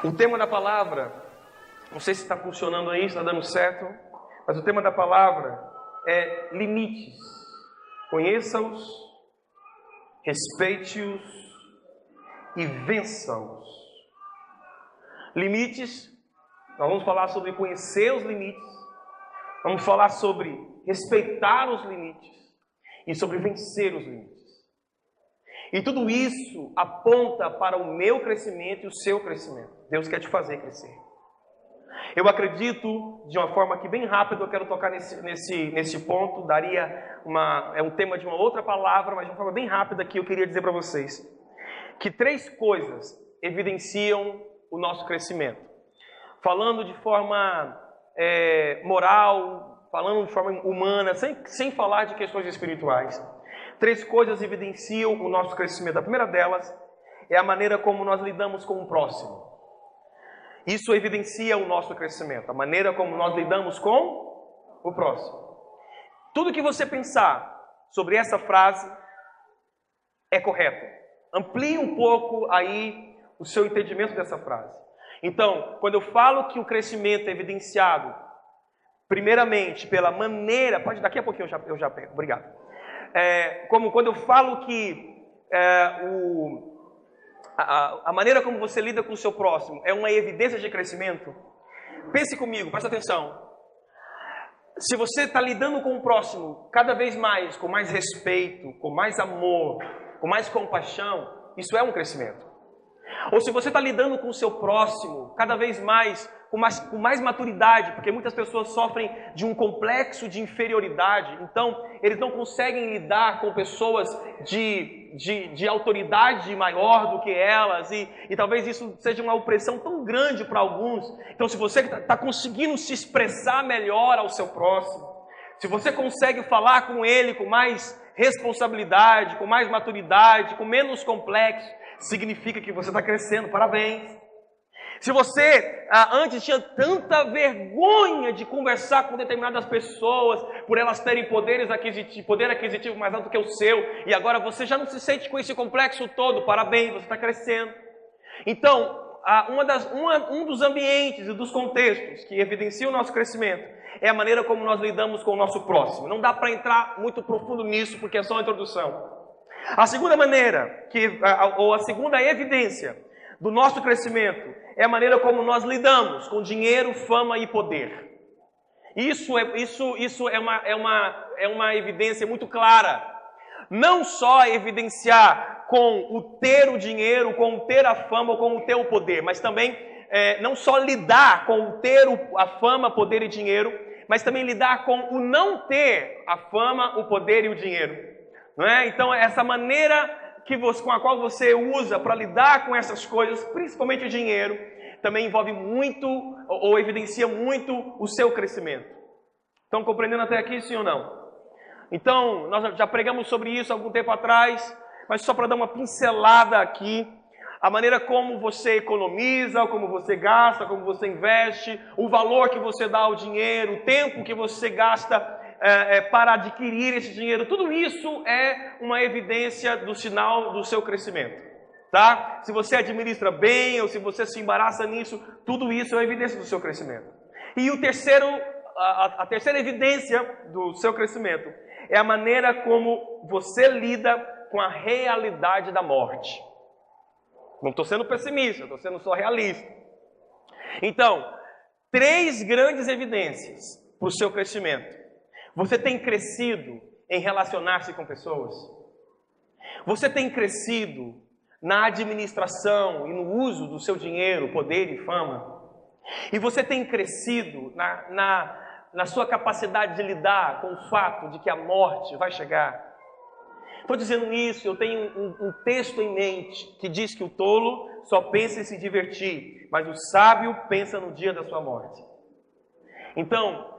O tema da palavra, não sei se está funcionando aí, se está dando certo, mas o tema da palavra é limites. Conheça-os, respeite-os e vença-os. Limites, nós vamos falar sobre conhecer os limites, vamos falar sobre respeitar os limites e sobre vencer os limites. E tudo isso aponta para o meu crescimento e o seu crescimento. Deus quer te fazer crescer. Eu acredito, de uma forma que bem rápida, eu quero tocar nesse ponto, é um tema de uma outra palavra, mas de uma forma bem rápida que eu queria dizer para vocês, que 3 coisas evidenciam o nosso crescimento. Falando de forma moral, falando de forma humana, sem falar de questões espirituais. 3 coisas evidenciam o nosso crescimento. A primeira delas é a maneira como nós lidamos com o próximo. Isso evidencia o nosso crescimento, a maneira como nós lidamos com o próximo. Tudo que você pensar sobre essa frase é correto. Amplie um pouco aí o seu entendimento dessa frase. Então, quando eu falo que o crescimento é evidenciado, primeiramente pela maneira... Daqui a pouquinho eu já pego, obrigado. Como quando eu falo que a maneira como você lida com o seu próximo é uma evidência de crescimento, pense comigo, presta atenção. Se você está lidando com o próximo cada vez mais, com mais respeito, com mais amor, com mais compaixão, isso é um crescimento. Ou se você está lidando com o seu próximo cada vez mais, com mais maturidade, porque muitas pessoas sofrem de um complexo de inferioridade, então eles não conseguem lidar com pessoas de autoridade maior do que elas, e talvez isso seja uma opressão tão grande para alguns. Então, se você está conseguindo se expressar melhor ao seu próximo, se você consegue falar com ele com mais responsabilidade, com mais maturidade, com menos complexo, significa que você está crescendo, parabéns. Se você antes tinha tanta vergonha de conversar com determinadas pessoas, por elas terem poder aquisitivo mais alto que o seu, e agora você já não se sente com esse complexo todo, parabéns, você está crescendo. Então, um dos ambientes e dos contextos que evidencia o nosso crescimento é a maneira como nós lidamos com o nosso próximo. Não dá para entrar muito profundo nisso, porque é só uma introdução. A segunda maneira, ou a segunda evidência do nosso crescimento, é a maneira como nós lidamos com dinheiro, fama e poder. Isso é uma evidência muito clara. Não só evidenciar com o ter o dinheiro, com o ter a fama ou com o ter o poder, mas também não só lidar com o ter a fama, poder e dinheiro, mas também lidar com o não ter a fama, o poder e o dinheiro. Não é? Então, essa maneira com a qual você usa para lidar com essas coisas, principalmente o dinheiro, também envolve muito, ou evidencia muito, o seu crescimento. Estão compreendendo até aqui, sim ou não? Então, nós já pregamos sobre isso há algum tempo atrás, mas só para dar uma pincelada aqui, a maneira como você economiza, como você gasta, como você investe, o valor que você dá ao dinheiro, o tempo que você gasta para adquirir esse dinheiro, tudo isso é uma evidência do sinal do seu crescimento, tá? Se você administra bem ou se você se embaraça nisso, tudo isso é evidência do seu crescimento. E a terceira evidência do seu crescimento é a maneira como você lida com a realidade da morte. Não estou sendo pessimista, estou sendo só realista. Então, 3 grandes evidências para o seu crescimento. Você tem crescido em relacionar-se com pessoas? Você tem crescido na administração e no uso do seu dinheiro, poder e fama? E você tem crescido na sua capacidade de lidar com o fato de que a morte vai chegar? Estou dizendo isso, eu tenho um texto em mente que diz que o tolo só pensa em se divertir, mas o sábio pensa no dia da sua morte. Então,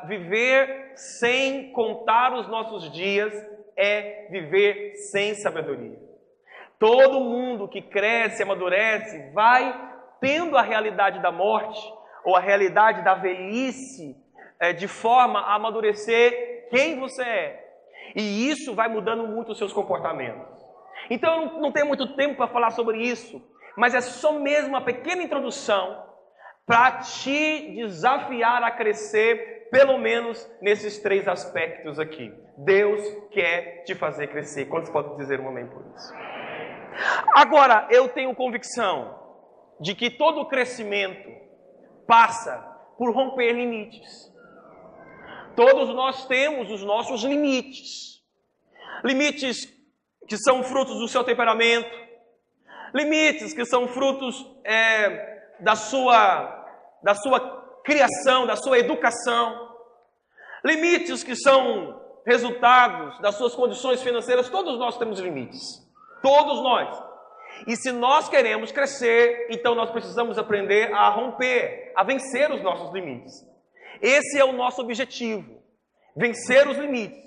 viver sem contar os nossos dias é viver sem sabedoria. Todo mundo que cresce, amadurece, vai tendo a realidade da morte ou a realidade da velhice de forma a amadurecer quem você é. E isso vai mudando muito os seus comportamentos. Então eu não tenho muito tempo para falar sobre isso, mas é só mesmo uma pequena introdução para te desafiar a crescer, pelo menos nesses 3 aspectos aqui. Deus quer te fazer crescer. Quantos podem dizer um amém por isso? Agora, eu tenho convicção de que todo crescimento passa por romper limites. Todos nós temos os nossos limites. Limites que são frutos do seu temperamento. Limites que são frutos da sua criação, da sua educação. Limites que são resultados das suas condições financeiras. Todos nós temos limites. Todos nós. E se nós queremos crescer, então nós precisamos aprender a romper, a vencer os nossos limites. Esse é o nosso objetivo. Vencer os limites.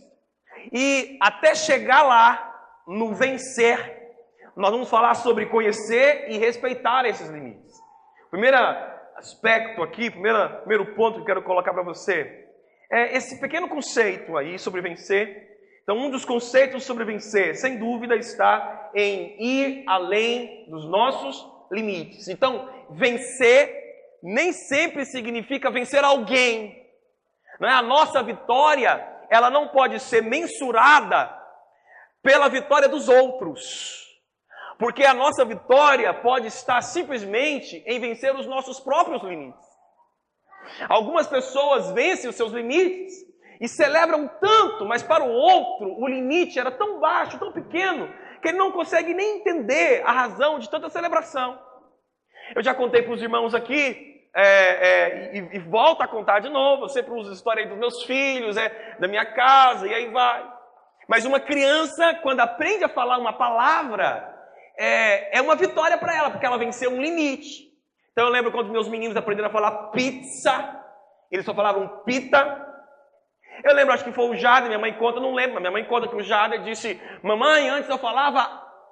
E até chegar lá, no vencer, nós vamos falar sobre conhecer e respeitar esses limites. Primeiro aspecto aqui, primeiro ponto que eu quero colocar para você, é esse pequeno conceito aí sobre vencer. Então, um dos conceitos sobre vencer, sem dúvida, está em ir além dos nossos limites. Então, vencer nem sempre significa vencer alguém. Não é? A nossa vitória, ela não pode ser mensurada pela vitória dos outros. Porque a nossa vitória pode estar simplesmente em vencer os nossos próprios limites. Algumas pessoas vencem os seus limites e celebram tanto, mas para o outro o limite era tão baixo, tão pequeno, que ele não consegue nem entender a razão de tanta celebração. Eu já contei para os irmãos aqui, e volto a contar de novo, eu sempre uso a história aí dos meus filhos, da minha casa, e aí vai. Mas uma criança, quando aprende a falar uma palavra, é uma vitória para ela, porque ela venceu um limite. Então eu lembro quando meus meninos aprenderam a falar pizza, eles só falavam pita. Eu lembro, acho que foi o Jader, minha mãe conta, não lembro, mas minha mãe conta que o Jader disse: mamãe, antes eu falava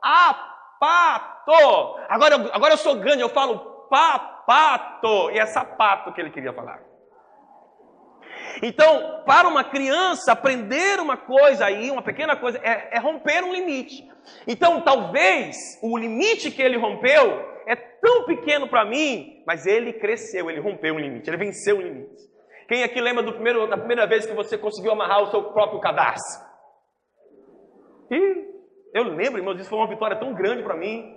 apato, agora eu sou grande, eu falo papato, e é sapato que ele queria falar. Então, para uma criança, aprender uma coisa aí, uma pequena coisa, é romper um limite. Então, talvez, o limite que ele rompeu é tão pequeno para mim, mas ele cresceu, ele rompeu um limite, ele venceu um limite. Quem aqui lembra da primeira vez que você conseguiu amarrar o seu próprio cadastro? Eu lembro, irmãos, isso foi uma vitória tão grande para mim,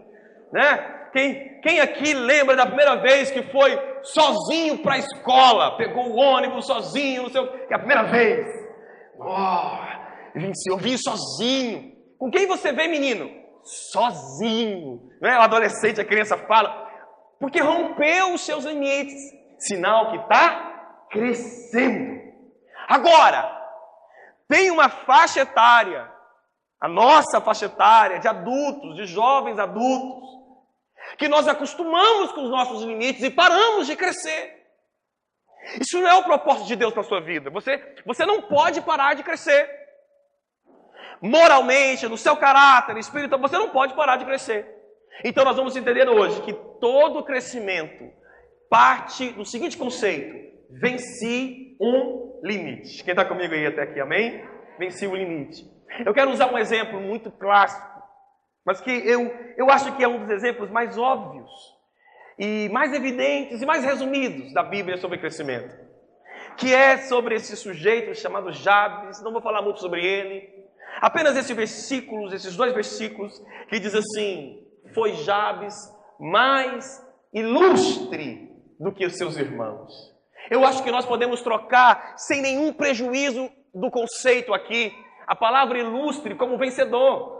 né? Quem aqui lembra da primeira vez que foi sozinho para a escola? Pegou o ônibus sozinho, não sei o que, a primeira vez. Eu vim sozinho. Com quem você vem, menino? Sozinho. Né? O adolescente, a criança fala, porque rompeu os seus limites. Sinal que está crescendo. Agora, tem uma faixa etária, a nossa faixa etária de adultos, de jovens adultos, que nós acostumamos com os nossos limites e paramos de crescer. Isso não é o propósito de Deus para a sua vida. Você não pode parar de crescer. Moralmente, no seu caráter, espiritual, você não pode parar de crescer. Então nós vamos entender hoje que todo crescimento parte do seguinte conceito: venci um limite. Quem está comigo aí até aqui, amém? Venci o limite. Eu quero usar um exemplo muito clássico, mas que eu acho que é um dos exemplos mais óbvios, e mais evidentes, e mais resumidos da Bíblia sobre crescimento. Que é sobre esse sujeito chamado Jabes. Não vou falar muito sobre ele. Apenas esses 2 versículos, que diz assim: foi Jabes mais ilustre do que os seus irmãos. Eu acho que nós podemos trocar, sem nenhum prejuízo do conceito aqui, a palavra ilustre como vencedor.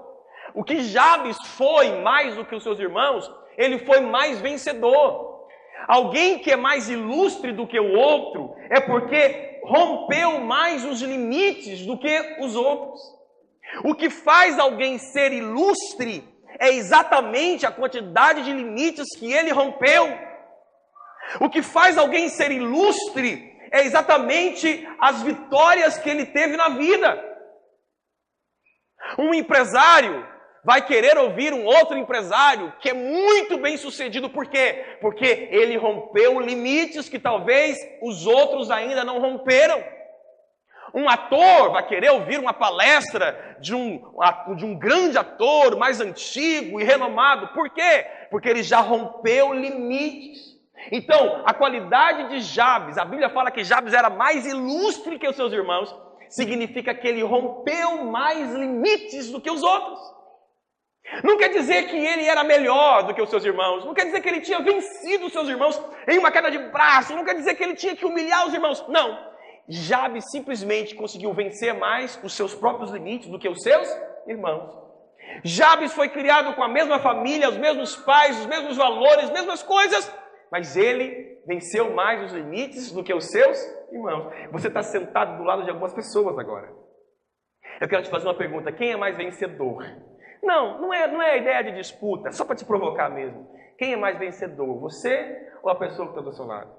O que Jabes foi mais do que os seus irmãos, ele foi mais vencedor. Alguém que é mais ilustre do que o outro é porque rompeu mais os limites do que os outros. O que faz alguém ser ilustre é exatamente a quantidade de limites que ele rompeu. O que faz alguém ser ilustre é exatamente as vitórias que ele teve na vida. Um empresário vai querer ouvir um outro empresário que é muito bem sucedido. Por quê? Porque ele rompeu limites que talvez os outros ainda não romperam. Um ator vai querer ouvir uma palestra de um grande ator mais antigo e renomado. Por quê? Porque ele já rompeu limites. Então, a qualidade de Jabes, a Bíblia fala que Jabes era mais ilustre que os seus irmãos, significa que ele rompeu mais limites do que os outros. Não quer dizer que ele era melhor do que os seus irmãos, não quer dizer que ele tinha vencido os seus irmãos em uma queda de braço, não quer dizer que ele tinha que humilhar os irmãos, não. Jabes simplesmente conseguiu vencer mais os seus próprios limites do que os seus irmãos. Jabes foi criado com a mesma família, os mesmos pais, os mesmos valores, as mesmas coisas, mas ele venceu mais os limites do que os seus irmãos. Você está sentado do lado de algumas pessoas agora. Eu quero te fazer uma pergunta: quem é mais vencedor? Não é a ideia de disputa, só para te provocar mesmo. Quem é mais vencedor? Você ou a pessoa que está do seu lado?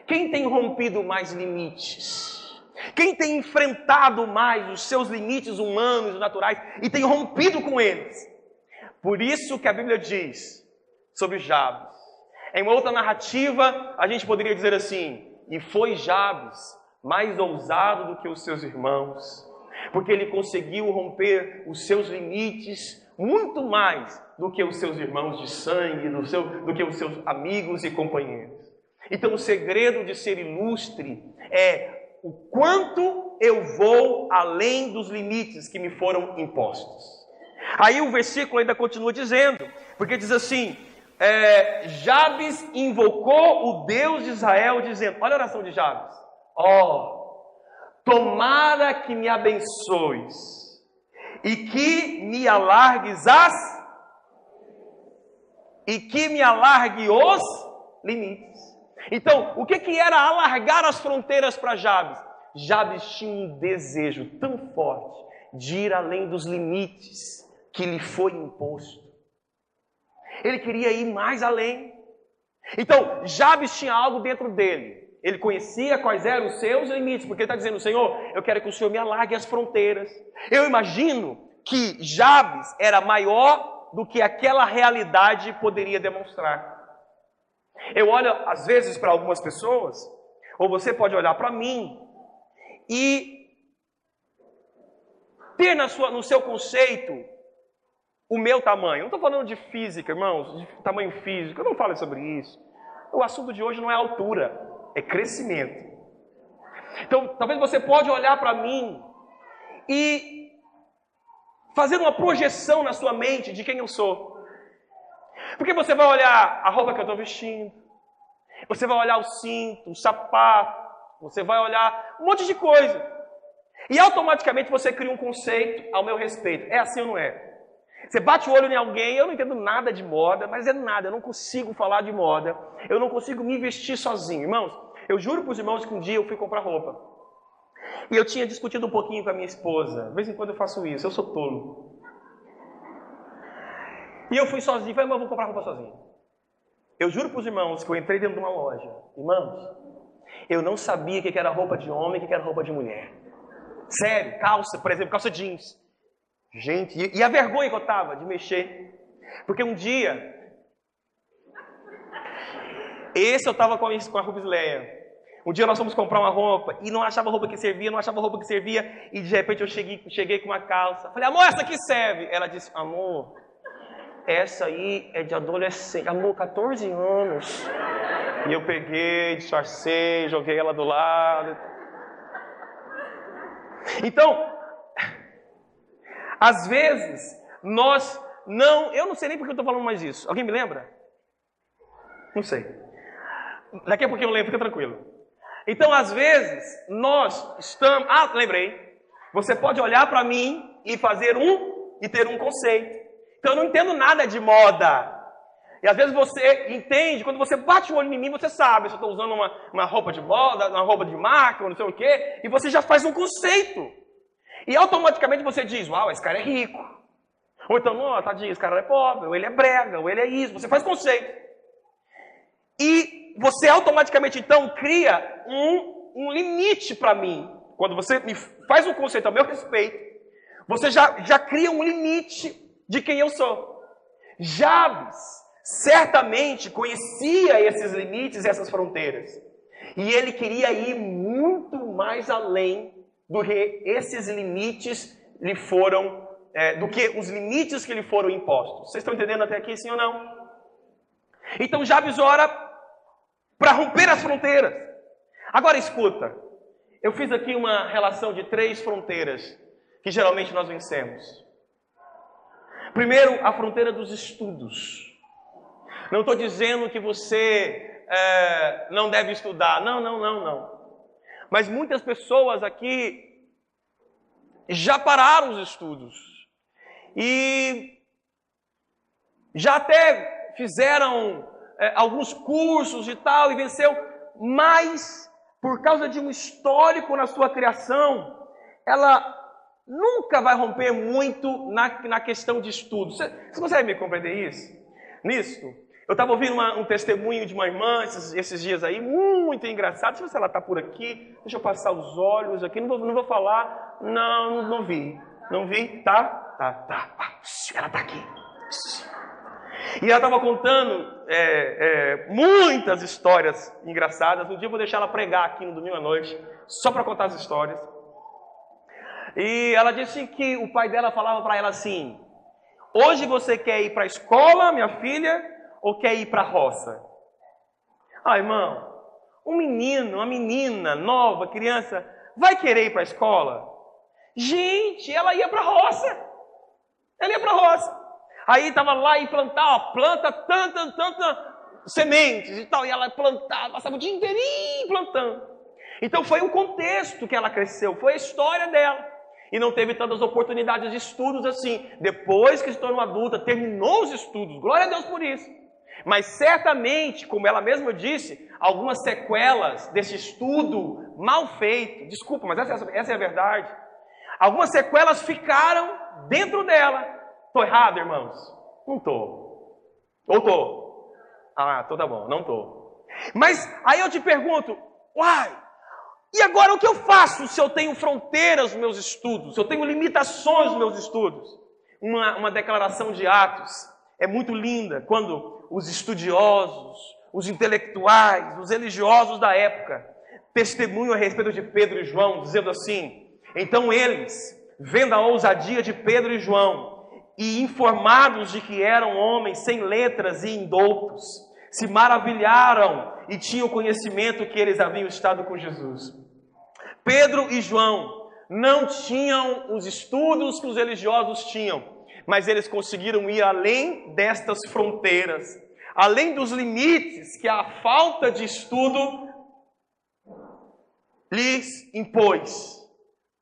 Quem tem rompido mais limites? Quem tem enfrentado mais os seus limites humanos, naturais, e tem rompido com eles? Por isso que a Bíblia diz sobre Jabes. Em uma outra narrativa, a gente poderia dizer assim: e foi Jabes mais ousado do que os seus irmãos, porque ele conseguiu romper os seus limites muito mais do que os seus irmãos de sangue, do que os seus amigos e companheiros. Então o segredo de ser ilustre é o quanto eu vou além dos limites que me foram impostos. Aí o versículo ainda continua dizendo, porque diz assim: Jabes invocou o Deus de Israel, dizendo, olha a oração de Jabes: tomara que me abençoes e que me alargues os limites. Então, o que era alargar as fronteiras para Jabes? Jabes tinha um desejo tão forte de ir além dos limites que lhe foi imposto. Ele queria ir mais além. Então, Jabes tinha algo dentro dele. Ele conhecia quais eram os seus limites, porque ele está dizendo: Senhor, eu quero que o Senhor me alargue as fronteiras. Eu imagino que Jabes era maior do que aquela realidade poderia demonstrar. Eu olho, às vezes, para algumas pessoas, ou você pode olhar para mim, e ter no seu conceito o meu tamanho. Não estou falando de física, irmãos, de tamanho físico, eu não falo sobre isso. O assunto de hoje não é altura, é crescimento. Então, talvez você pode olhar para mim e fazer uma projeção na sua mente de quem eu sou. Porque você vai olhar a roupa que eu estou vestindo, você vai olhar o cinto, o sapato, você vai olhar um monte de coisa. E automaticamente você cria um conceito ao meu respeito. É assim ou não é? Você bate o olho em alguém, eu não entendo nada de moda, mas é nada, eu não consigo falar de moda, eu não consigo me vestir sozinho. Irmãos, eu juro para os irmãos que um dia eu fui comprar roupa. E eu tinha discutido um pouquinho com a minha esposa. De vez em quando eu faço isso, eu sou tolo. E eu fui sozinho, falei: mas eu vou comprar roupa sozinho. Eu juro para os irmãos que eu entrei dentro de uma loja. Irmãos, eu não sabia o que era roupa de homem e o que era roupa de mulher. Sério, calça, por exemplo, calça jeans. Gente, e a vergonha que eu estava de mexer. Porque um dia, eu estava com a Rubisleia. Um dia nós fomos comprar uma roupa e não achava roupa que servia, e de repente eu cheguei com uma calça. Falei: amor, essa aqui serve. Ela disse: amor, essa aí é de adolescente. Amor, 14 anos. E eu peguei, disfarcei, joguei ela do lado. Então, às vezes, eu não sei nem porque eu estou falando mais isso. Alguém me lembra? Não sei. Daqui a pouquinho eu lembro, fica tranquilo. Então, às vezes, nós estamos... lembrei. Você pode olhar para mim e ter um conceito. Então, eu não entendo nada de moda. E às vezes você entende, quando você bate o olho em mim, você sabe, se eu estou usando uma roupa de moda, uma roupa de marca, ou não sei o quê, e você já faz um conceito. E automaticamente você diz: uau, esse cara é rico. Ou então, não, tadinho, esse cara é pobre, ou ele é brega, ou ele é isso. Você faz conceito. E você automaticamente, então, cria um limite para mim. Quando você me faz um conceito a meu respeito, você já cria um limite de quem eu sou. Jabes certamente conhecia esses limites e essas fronteiras. E ele queria ir muito mais além do que esses limites lhe foram, do que os limites que lhe foram impostos. Vocês estão entendendo até aqui, sim ou não? Então Jabes ora para romper as fronteiras. Agora escuta, eu fiz aqui uma relação de 3 fronteiras que geralmente nós vencemos. Primeiro, a fronteira dos estudos. Não estou dizendo que você não deve estudar. Não. Mas muitas pessoas aqui já pararam os estudos. E já até fizeram alguns cursos e tal, e venceu. Mas, por causa de um histórico na sua criação, ela nunca vai romper muito na questão de estudo. Você consegue me compreender isso? Nisso? Eu estava ouvindo um testemunho de uma irmã esses dias aí, muito engraçado. Deixa eu ver se ela está por aqui. Deixa eu passar os olhos aqui. Não vou falar. Não vi. Não vi? Tá. Ela está aqui. E ela estava contando muitas histórias engraçadas. Um dia eu vou deixar ela pregar aqui no domingo à noite, só para contar as histórias. E ela disse que o pai dela falava para ela assim: hoje você quer ir para a escola, minha filha, ou quer ir para a roça? Ah, irmão, um menino, uma menina nova, criança, vai querer ir para a escola? Gente, ela ia para a roça. Ela ia para a roça. Aí estava lá e planta tanta sementes e tal. E ela plantava, passava o dia inteirinho plantando. Então foi o contexto que ela cresceu, foi a história dela. E não teve tantas oportunidades de estudos assim. Depois que se tornou adulta, terminou os estudos. Glória a Deus por isso. Mas certamente, como ela mesma disse, algumas sequelas desse estudo mal feito, desculpa, mas essa é a verdade. Algumas sequelas ficaram dentro dela. Estou errado, irmãos? Não estou. Ou estou? Ah, então tá bom, não estou. Mas aí eu te pergunto, e agora o que eu faço se eu tenho fronteiras nos meus estudos? Se eu tenho limitações nos meus estudos? Uma declaração de Atos é muito linda quando os estudiosos, os intelectuais, os religiosos da época testemunham a respeito de Pedro e João, dizendo assim: então eles, vendo a ousadia de Pedro e João, e informados de que eram homens sem letras e indoutos, se maravilharam e tinham conhecimento que eles haviam estado com Jesus. Pedro e João não tinham os estudos que os religiosos tinham, mas eles conseguiram ir além destas fronteiras, além dos limites que a falta de estudo lhes impôs.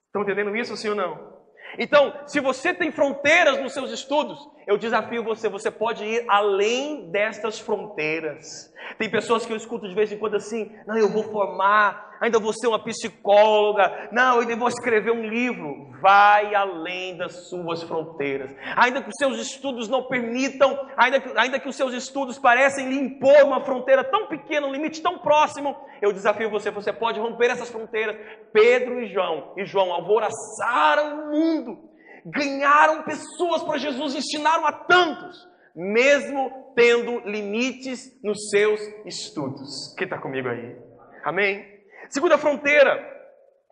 Estão entendendo isso, sim ou não? Então, se você tem fronteiras nos seus estudos, eu desafio você pode ir além destas fronteiras. Tem pessoas que eu escuto de vez em quando assim: não, eu vou formar, ainda vou ser uma psicóloga, não, eu ainda vou escrever um livro. Vai além das suas fronteiras. Ainda que os seus estudos não permitam, ainda que os seus estudos parecem lhe impor uma fronteira tão pequena, um limite tão próximo, eu desafio você pode romper essas fronteiras. Pedro e João alvoroçaram o mundo, ganharam pessoas para Jesus, ensinaram a tantos, mesmo tendo limites nos seus estudos. Quem está comigo aí? Amém? Segunda fronteira,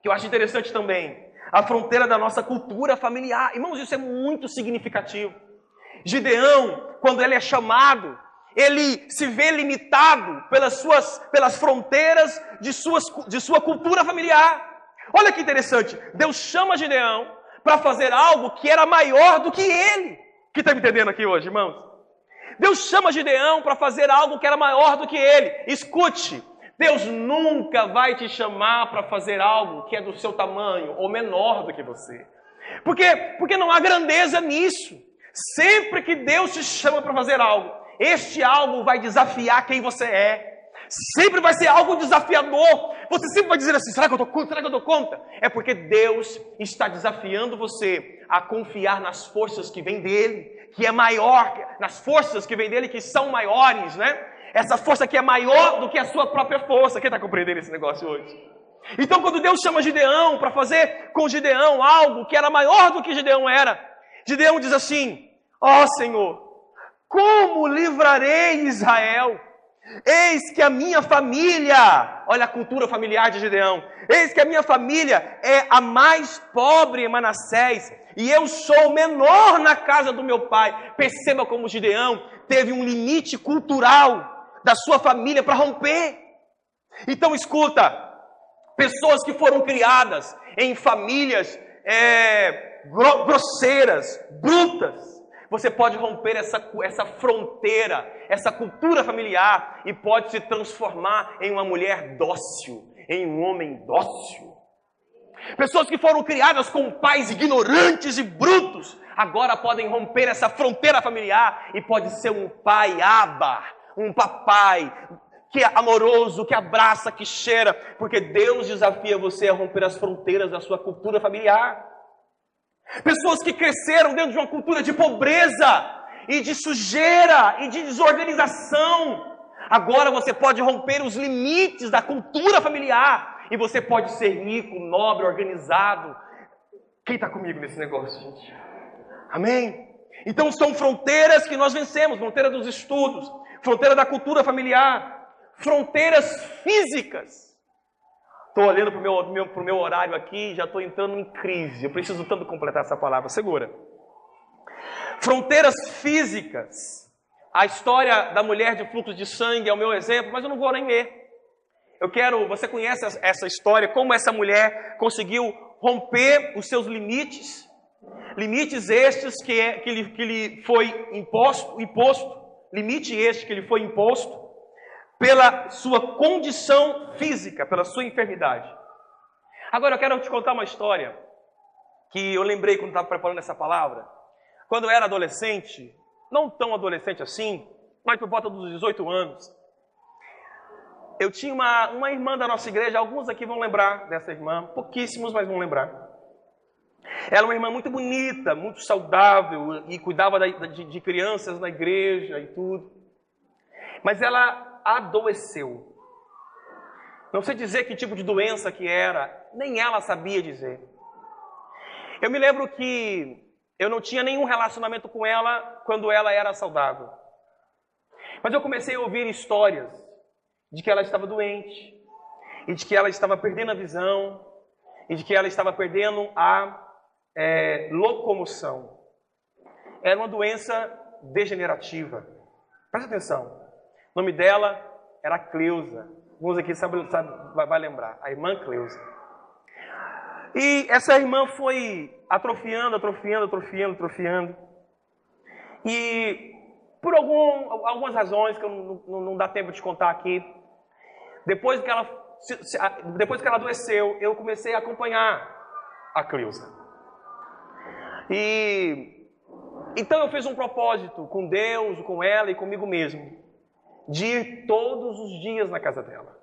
que eu acho interessante também, a fronteira da nossa cultura familiar. Irmãos, isso é muito significativo. Gideão, quando ele é chamado, ele se vê limitado pelas fronteiras de sua cultura familiar. Olha que interessante, Deus chama Gideão para fazer algo que era maior do que ele. Quem está me entendendo aqui hoje, irmãos? Deus chama Gideão para fazer algo que era maior do que ele. Escute, Deus nunca vai te chamar para fazer algo que é do seu tamanho ou menor do que você. Porque não há grandeza nisso. Sempre que Deus te chama para fazer algo, este algo vai desafiar quem você é. Sempre vai ser algo desafiador. Você sempre vai dizer assim: será que eu dou conta? Será que eu dou conta? É porque Deus está desafiando você a confiar nas forças que vêm dele, que é maior, nas forças que vêm dele, que são maiores, né? Essa força que é maior do que a sua própria força. Quem está compreendendo esse negócio hoje? Então, quando Deus chama Gideão para fazer com Gideão algo que era maior do que Gideão era, Gideão diz assim: ó Senhor, como livrarei Israel? Eis que a minha família, olha a cultura familiar de Gideão, eis que a minha família é a mais pobre em Manassés, e eu sou o menor na casa do meu pai. Perceba como Gideão teve um limite cultural da sua família para romper. Então escuta, pessoas que foram criadas em famílias grosseiras, brutas, você pode romper essa fronteira, essa cultura familiar e pode se transformar em uma mulher dócil, em um homem dócil. Pessoas que foram criadas com pais ignorantes e brutos, agora podem romper essa fronteira familiar e pode ser um pai aba, um papai que é amoroso, que abraça, que cheira, porque Deus desafia você a romper as fronteiras da sua cultura familiar. Pessoas que cresceram dentro de uma cultura de pobreza e de sujeira e de desorganização. Agora você pode romper os limites da cultura familiar e você pode ser rico, nobre, organizado. Quem está comigo nesse negócio, gente? Amém? Então são fronteiras que nós vencemos. Fronteira dos estudos, fronteira da cultura familiar, fronteiras físicas. Estou olhando para o meu horário aqui, já estou entrando em crise. Eu preciso tanto completar essa palavra. Segura. Fronteiras físicas. A história da mulher de fluxo de sangue é o meu exemplo, mas eu não vou nem ler. Você conhece essa história, como essa mulher conseguiu romper os seus limites. Limites estes que lhe foi imposto. Limite este que lhe foi imposto pela sua condição física, pela sua enfermidade. Agora eu quero te contar uma história que eu lembrei quando estava preparando essa palavra. Quando eu era adolescente, não tão adolescente assim, mas por volta dos 18 anos, eu tinha uma irmã da nossa igreja, alguns aqui vão lembrar dessa irmã, pouquíssimos, mas vão lembrar. Ela é uma irmã muito bonita, muito saudável e cuidava de crianças na igreja e tudo. Mas ela adoeceu. Não sei dizer que tipo de doença que era, nem ela sabia dizer. Eu me lembro que eu não tinha nenhum relacionamento com ela quando ela era saudável. Mas eu comecei a ouvir histórias de que ela estava doente, e de que ela estava perdendo a visão, e de que ela estava perdendo a locomoção. Era uma doença degenerativa. Presta atenção. O nome dela era Cleusa. Alguns aqui vai lembrar. A irmã Cleusa. E essa irmã foi atrofiando. E por algumas razões que não dá tempo de contar aqui, depois que ela adoeceu, eu comecei a acompanhar a Cleusa. E então eu fiz um propósito com Deus, com ela e comigo mesmo, de ir todos os dias na casa dela.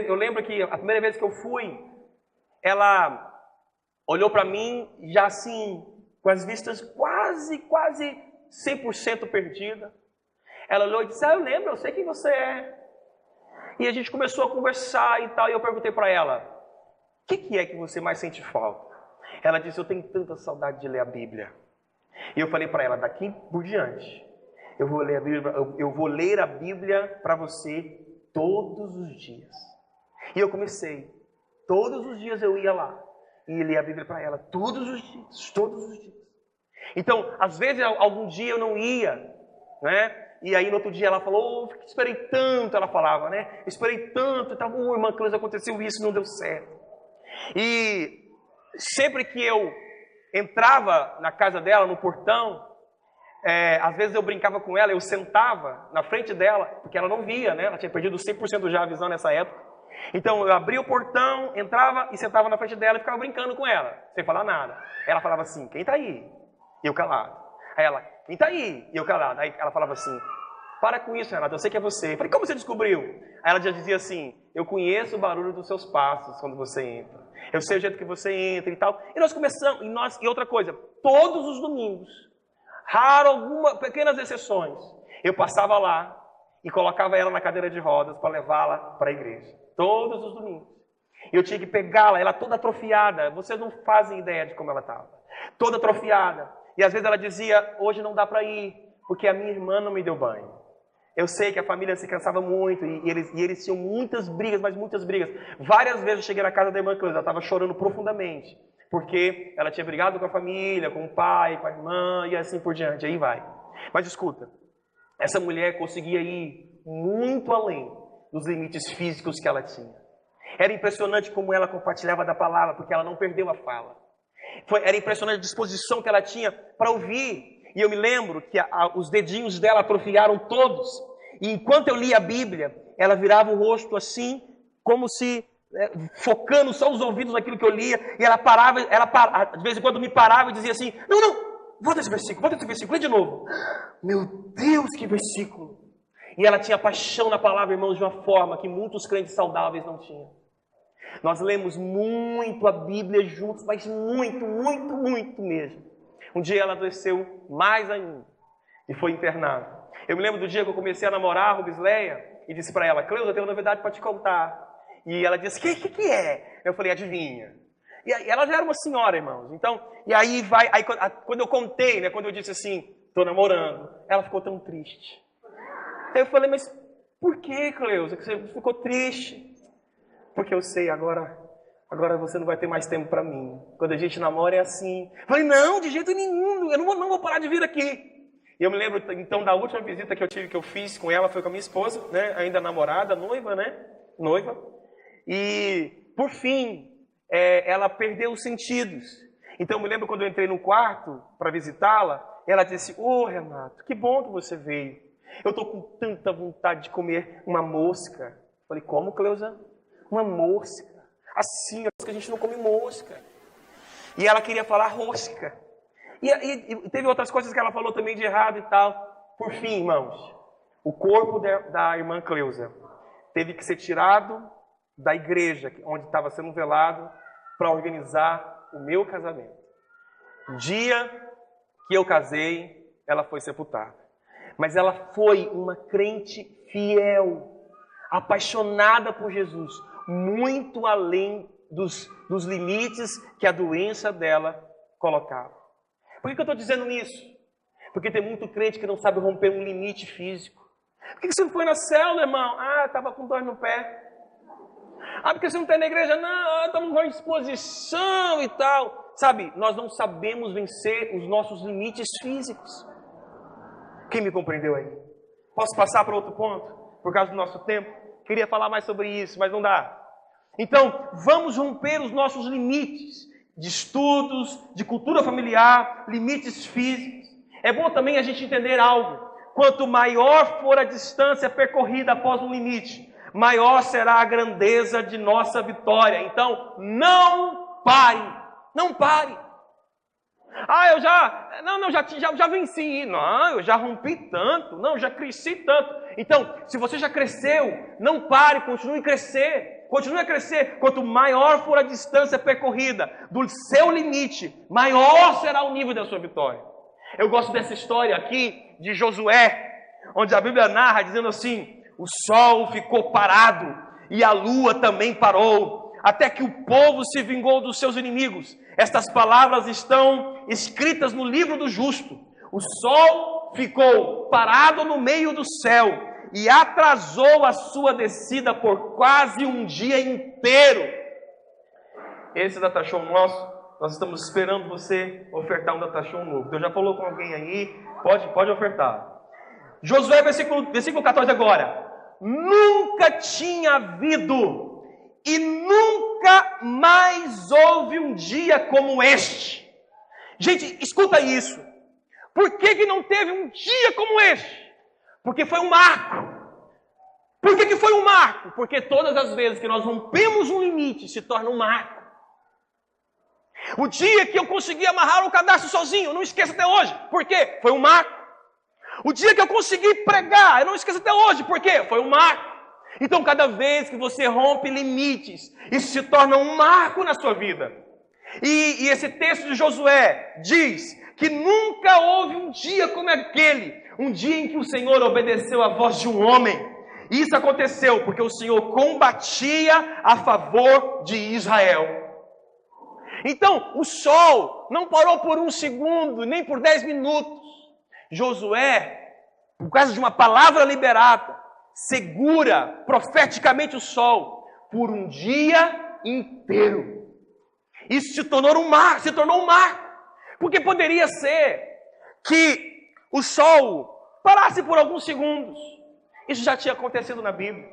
Eu lembro que a primeira vez que eu fui, ela olhou para mim já assim, com as vistas quase 100% perdida. Ela olhou e disse: eu lembro, eu sei quem você é. E a gente começou a conversar e tal, e eu perguntei para ela: o que é que você mais sente falta? Ela disse: eu tenho tanta saudade de ler a Bíblia. E eu falei para ela: daqui por diante, eu vou ler a Bíblia para você todos os dias. E eu comecei. Todos os dias eu ia lá e lia a Bíblia para ela. Todos os dias. Então, às vezes, algum dia eu não ia, né? E aí, no outro dia, ela falou: esperei tanto, ela falava, né? Esperei tanto, tá bom, irmã Cleusa, aconteceu isso, não deu certo. E sempre que eu entrava na casa dela, no portão, às vezes eu brincava com ela, eu sentava na frente dela, porque ela não via, né? Ela tinha perdido 100% já a visão nessa época. Então eu abria o portão, entrava e sentava na frente dela e ficava brincando com ela, sem falar nada. Ela falava assim: quem tá aí? E eu calado. Aí ela: quem tá aí? E eu calado. Aí ela falava assim: para com isso, Renato, eu sei que é você. Eu falei: como você descobriu? Aí ela já dizia assim: eu conheço o barulho dos seus passos quando você entra. Eu sei o jeito que você entra e tal. E nós começamos, e outra coisa, todos os domingos, pequenas exceções, eu passava lá e colocava ela na cadeira de rodas para levá-la para a igreja. Todos os domingos. Eu tinha que pegá-la, ela toda atrofiada. Vocês não fazem ideia de como ela estava. Toda atrofiada. E às vezes ela dizia: hoje não dá para ir, porque a minha irmã não me deu banho. Eu sei que a família se cansava muito e eles tinham muitas brigas, mas muitas brigas. Várias vezes eu cheguei na casa da irmã Cleusa, ela estava chorando profundamente, porque ela tinha brigado com a família, com o pai, com a irmã e assim por diante. Aí vai. Mas escuta, essa mulher conseguia ir muito além dos limites físicos que ela tinha. Era impressionante como ela compartilhava da palavra, porque ela não perdeu a fala. Era impressionante a disposição que ela tinha para ouvir. E eu me lembro que os dedinhos dela atrofiaram todos. E enquanto eu lia a Bíblia, ela virava o rosto assim, como se focando só os ouvidos naquilo que eu lia. E ela parava, de vez em quando me parava e dizia assim, não, volta esse versículo, lê de novo. Meu Deus, que versículo! E ela tinha paixão na palavra, irmãos, de uma forma que muitos crentes saudáveis não tinham. Nós lemos muito a Bíblia juntos, mas muito, muito, muito mesmo. Um dia ela adoeceu mais ainda e foi internada. Eu me lembro do dia que eu comecei a namorar a Rubisleia e disse para ela, Cleusa, eu tenho uma novidade para te contar. E ela disse, que é? Eu falei, adivinha. E ela já era uma senhora, irmãos. Então, e aí quando eu contei, né, quando eu disse assim, estou namorando, ela ficou tão triste. Aí eu falei, mas por que, Cleusa, que você ficou triste? Porque eu sei, agora você não vai ter mais tempo para mim. Quando a gente namora é assim. Eu falei, não, de jeito nenhum, eu não vou parar de vir aqui. E eu me lembro, então, da última visita que eu fiz com ela, foi com a minha esposa, né? Ainda namorada, noiva, né? Noiva. E, por fim, ela perdeu os sentidos. Então, eu me lembro quando eu entrei no quarto para visitá-la, ela disse, Renato, que bom que você veio. Eu estou com tanta vontade de comer uma mosca. Eu falei, como, Cleusa? Uma mosca. Assim, que a gente não come mosca. E ela queria falar rosca. E teve outras coisas que ela falou também de errado e tal. Por fim, irmãos, o corpo da irmã Cleusa teve que ser tirado da igreja, onde estava sendo velado, para organizar o meu casamento. No dia que eu casei, ela foi sepultada. Mas ela foi uma crente fiel, apaixonada por Jesus, muito além dos limites que a doença dela colocava. Por que eu estou dizendo isso? Porque tem muito crente que não sabe romper um limite físico. Por que você não foi na célula, irmão? Estava com dor no pé. Porque você não está na igreja? Não, estamos com disposição e tal. Sabe, nós não sabemos vencer os nossos limites físicos. Quem me compreendeu aí? Posso passar para outro ponto? Por causa do nosso tempo? Queria falar mais sobre isso, mas não dá. Então, vamos romper os nossos limites de estudos, de cultura familiar, limites físicos. É bom também a gente entender algo. Quanto maior for a distância percorrida após um limite, maior será a grandeza de nossa vitória. Então, não pare. Não pare. Eu já venci. Não, eu já rompi tanto. Não, já cresci tanto. Então, se você já cresceu, não pare, continue a crescer. Continue a crescer. Quanto maior for a distância percorrida do seu limite, maior será o nível da sua vitória. Eu gosto dessa história aqui de Josué, onde a Bíblia narra dizendo assim, o sol ficou parado e a lua também parou, até que o povo se vingou dos seus inimigos. Estas palavras estão escritas no livro do justo. O sol ficou parado no meio do céu e atrasou a sua descida por quase um dia inteiro. Esse data show nosso, nós estamos esperando você ofertar um data show novo. Deus já falou com alguém aí, pode ofertar. Josué, versículo 14 agora. Nunca tinha havido e nunca mais houve um dia como este. Gente, escuta isso. Por que não teve um dia como este? Porque foi um marco. Por que foi um marco? Porque todas as vezes que nós rompemos um limite, se torna um marco. O dia que eu consegui amarrar o cadastro sozinho, eu não esqueço até hoje. Por quê? Foi um marco. O dia que eu consegui pregar, eu não esqueço até hoje. Por quê? Foi um marco. Então, cada vez que você rompe limites, isso se torna um marco na sua vida. E esse texto de Josué diz que nunca houve um dia como aquele, um dia em que o Senhor obedeceu à voz de um homem. E isso aconteceu porque o Senhor combatia a favor de Israel. Então, o sol não parou por um segundo, nem por 10 minutos. Josué por causa de uma palavra liberada, segura profeticamente o sol por um dia inteiro. Isso se tornou um marco, porque poderia ser que o sol parasse por alguns segundos. Isso já tinha acontecido na Bíblia,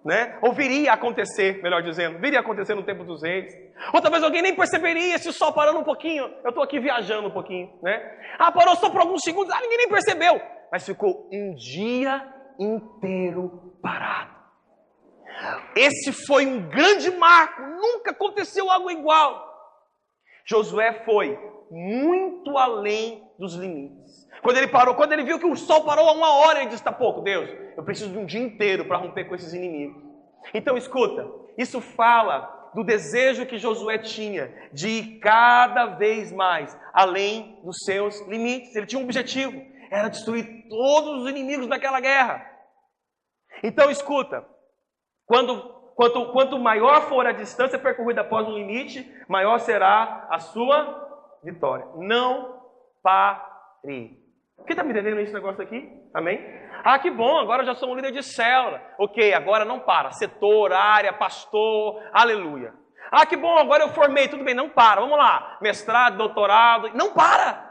né? Ou viria a acontecer, melhor dizendo, viria a acontecer no tempo dos reis. Ou talvez alguém nem perceberia esse sol parando um pouquinho. Eu estou aqui viajando um pouquinho, né? Parou só por alguns segundos, ninguém nem percebeu. Mas ficou um dia inteiro parado. Esse foi um grande marco, nunca aconteceu algo igual. Josué foi muito além dos limites. Quando ele viu que o sol parou a 1 hora, ele disse: tá pouco, Deus, eu preciso de um dia inteiro para romper com esses inimigos. Então escuta, isso fala do desejo que Josué tinha de ir cada vez mais além dos seus limites. Ele tinha um objetivo, era destruir todos os inimigos daquela guerra. Então escuta, quanto maior for a distância percorrida após o limite, maior será a sua vitória. Não pare. Quem está me entendendo nesse negócio aqui? Amém? Que bom, agora eu já sou um líder de célula. Ok, agora não para. Setor, área, pastor, aleluia. Que bom, agora eu formei, tudo bem, não para. Vamos lá, mestrado, doutorado, não para.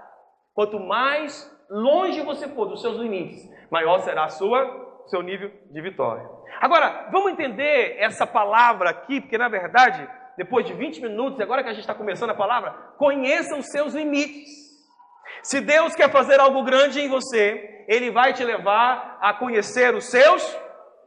Quanto mais longe você for dos seus limites, maior será o seu nível de vitória. Agora, vamos entender essa palavra aqui, porque na verdade, depois de 20 minutos, agora que a gente está começando a palavra, conheça os seus limites. Se Deus quer fazer algo grande em você, Ele vai te levar a conhecer os seus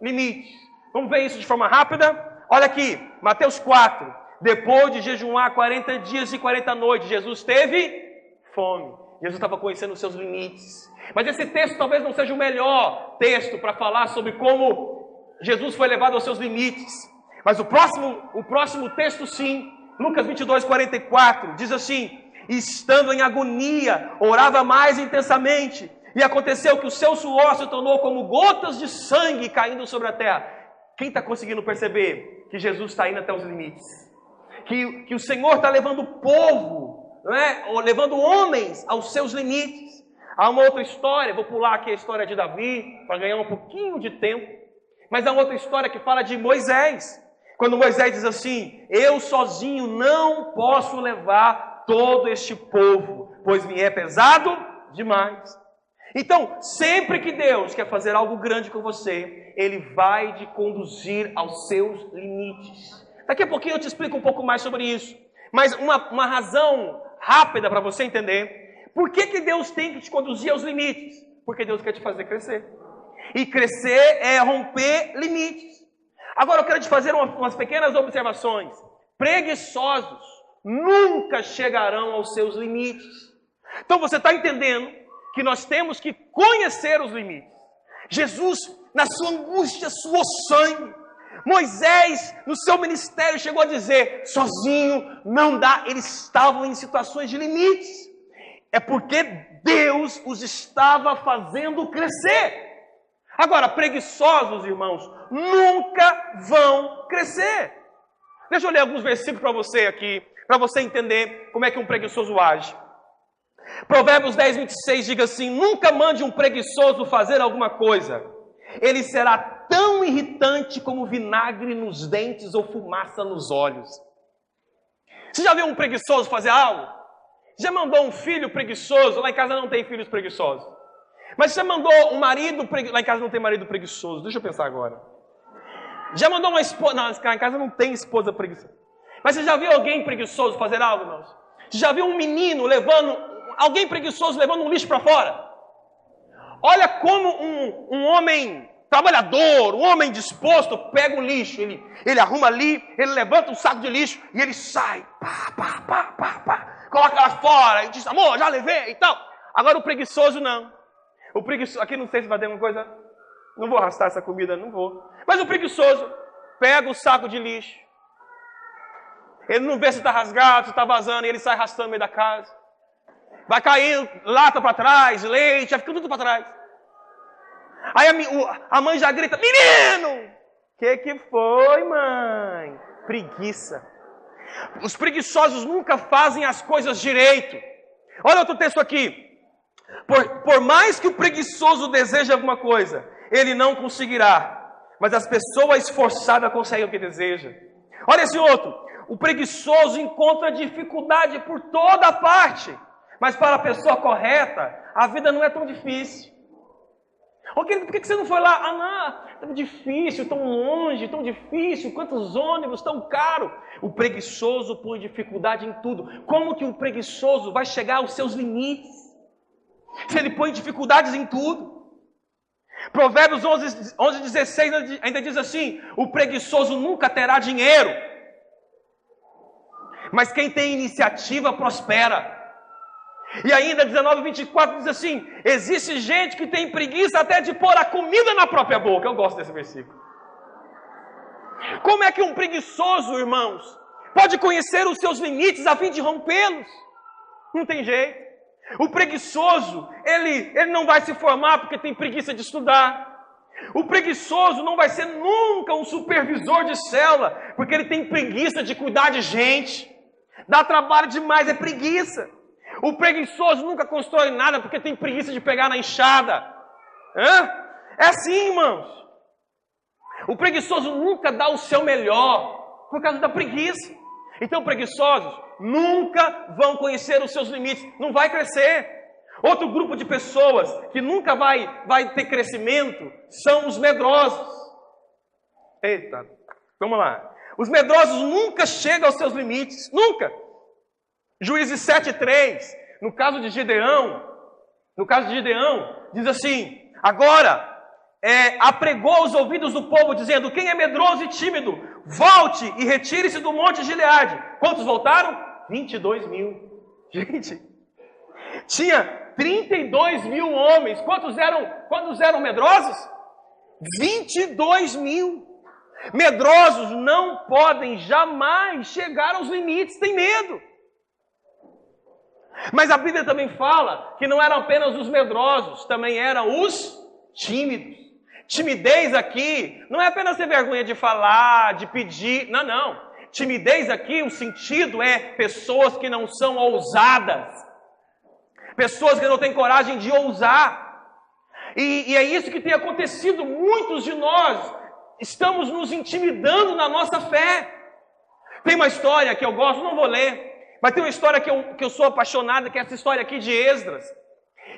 limites. Vamos ver isso de forma rápida? Olha aqui, Mateus 4. Depois de jejuar 40 dias e 40 noites, Jesus teve fome. Jesus estava conhecendo os seus limites. Mas esse texto talvez não seja o melhor texto para falar sobre como Jesus foi levado aos seus limites. Mas o próximo texto sim, Lucas 22, 44, diz assim: estando em agonia, orava mais intensamente, e aconteceu que o seu suor se tornou como gotas de sangue caindo sobre a terra. Quem está conseguindo perceber que Jesus está indo até os limites? Que o Senhor está levando o povo, não é? Ou levando homens aos seus limites. Há uma outra história, vou pular aqui a história de Davi, para ganhar um pouquinho de tempo. Mas há outra história que fala de Moisés. Quando Moisés diz assim: eu sozinho não posso levar todo este povo, pois me é pesado demais. Então, sempre que Deus quer fazer algo grande com você, Ele vai te conduzir aos seus limites. Daqui a pouquinho eu te explico um pouco mais sobre isso. Mas uma razão rápida para você entender: por que Deus tem que te conduzir aos limites? Porque Deus quer te fazer crescer. E crescer é romper limites. Agora eu quero te fazer umas pequenas observações. Preguiçosos nunca chegarão aos seus limites. Então você está entendendo que nós temos que conhecer os limites. Jesus, na sua angústia, suou sangue. Moisés, no seu ministério, chegou a dizer: sozinho não dá. Eles estavam em situações de limites. É porque Deus os estava fazendo crescer. Agora, preguiçosos, irmãos, nunca vão crescer. Deixa eu ler alguns versículos para você aqui, para você entender como é que um preguiçoso age. Provérbios 10, 26 diz assim: nunca mande um preguiçoso fazer alguma coisa. Ele será tão irritante como vinagre nos dentes ou fumaça nos olhos. Você já viu um preguiçoso fazer algo? Já mandou um filho preguiçoso? Lá em casa não tem filhos preguiçosos. Mas você mandou um marido preguiçoso? Lá em casa não tem marido preguiçoso. Deixa eu pensar agora. Já mandou uma esposa? Não, lá em casa não tem esposa preguiçosa. Mas você já viu alguém preguiçoso fazer algo, irmãos? Você já viu um menino alguém preguiçoso levando um lixo para fora? Olha como um homem trabalhador, um homem disposto, pega o lixo, ele arruma ali, ele levanta um saco de lixo e ele sai, coloca lá fora e diz: amor, já levei e tal. Agora o preguiçoso não. O preguiçoso, aqui não sei se vai ter alguma coisa, não vou arrastar essa comida, não vou. Mas o preguiçoso pega o saco de lixo, ele não vê se está rasgado, se está vazando, e ele sai arrastando no meio da casa. Vai caindo lata para trás, leite, vai ficando tudo para trás. Aí a mãe já grita: menino! Que foi, mãe? Preguiça. Os preguiçosos nunca fazem as coisas direito. Olha outro texto aqui. Por mais que o preguiçoso deseje alguma coisa, ele não conseguirá. Mas as pessoas esforçadas conseguem o que desejam. Olha esse outro. O preguiçoso encontra dificuldade por toda parte. Mas para a pessoa correta, a vida não é tão difícil. Ô, querido, por que você não foi lá? Ah, não, tão difícil, tão longe, tão difícil, quantos ônibus, tão caro. O preguiçoso põe dificuldade em tudo. Como que o preguiçoso vai chegar aos seus limites? Se ele põe dificuldades em tudo. Provérbios 11:16 ainda diz assim: o preguiçoso nunca terá dinheiro, mas quem tem iniciativa prospera. E ainda 19:24 diz assim: existe gente que tem preguiça até de pôr a comida na própria boca. Eu gosto desse versículo. Como é que um preguiçoso, irmãos, pode conhecer os seus limites a fim de rompê-los? Não tem jeito. O preguiçoso, ele não vai se formar porque tem preguiça de estudar. O preguiçoso não vai ser nunca um supervisor de célula porque ele tem preguiça de cuidar de gente. Dá trabalho demais, é preguiça. O preguiçoso nunca constrói nada porque tem preguiça de pegar na enxada. É assim, irmãos. O preguiçoso nunca dá o seu melhor por causa da preguiça. Então, preguiçosos nunca vão conhecer os seus limites, não vai crescer. Outro grupo de pessoas que nunca vai ter crescimento são os medrosos. Eita, vamos lá. Os medrosos nunca chegam aos seus limites, nunca. Juízes 7:3, no caso de Gideão, diz assim: agora apregou aos ouvidos do povo, dizendo: quem é medroso e tímido, volte e retire-se do monte Gileade. Quantos voltaram? 22 mil. Gente, tinha 32 mil homens. Quantos eram medrosos? 22 mil. Medrosos não podem jamais chegar aos limites, tem medo. Mas a Bíblia também fala que não eram apenas os medrosos, também eram os tímidos. Timidez aqui não é apenas ter vergonha de falar, de pedir, não. Timidez aqui, o sentido é pessoas que não são ousadas, pessoas que não têm coragem de ousar. E é isso que tem acontecido. Muitos de nós estamos nos intimidando na nossa fé. Tem uma história que eu gosto, não vou ler, mas tem uma história que eu sou apaixonado, que é essa história aqui de Esdras.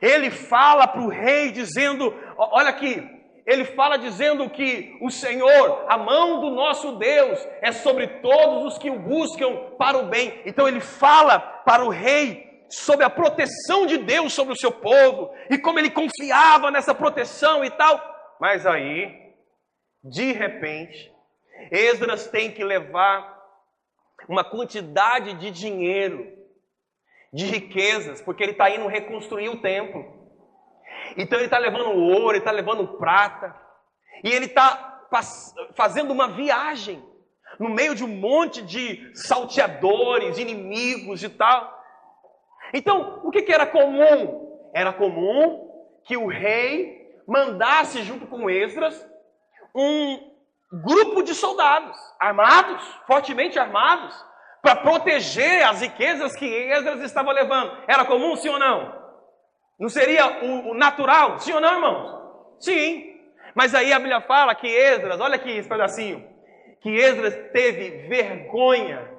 Ele fala para o rei dizendo, olha aqui, ele fala dizendo que o Senhor, a mão do nosso Deus, é sobre todos os que o buscam para o bem. Então ele fala para o rei sobre a proteção de Deus sobre o seu povo, e como ele confiava nessa proteção e tal. Mas aí, de repente, Esdras tem que levar uma quantidade de dinheiro, de riquezas, porque ele está indo reconstruir o templo. Então ele está levando ouro, ele está levando prata, e ele está fazendo uma viagem no meio de um monte de salteadores, inimigos e tal. Então, o que era comum? Era comum que o rei mandasse junto com Esdras um grupo de soldados armados, fortemente armados, para proteger as riquezas que Esdras estava levando. Era comum, sim ou não? Não seria o natural? Sim ou não, irmãos? Sim. Mas aí a Bíblia fala que Esdras, olha aqui esse pedacinho, que Esdras teve vergonha,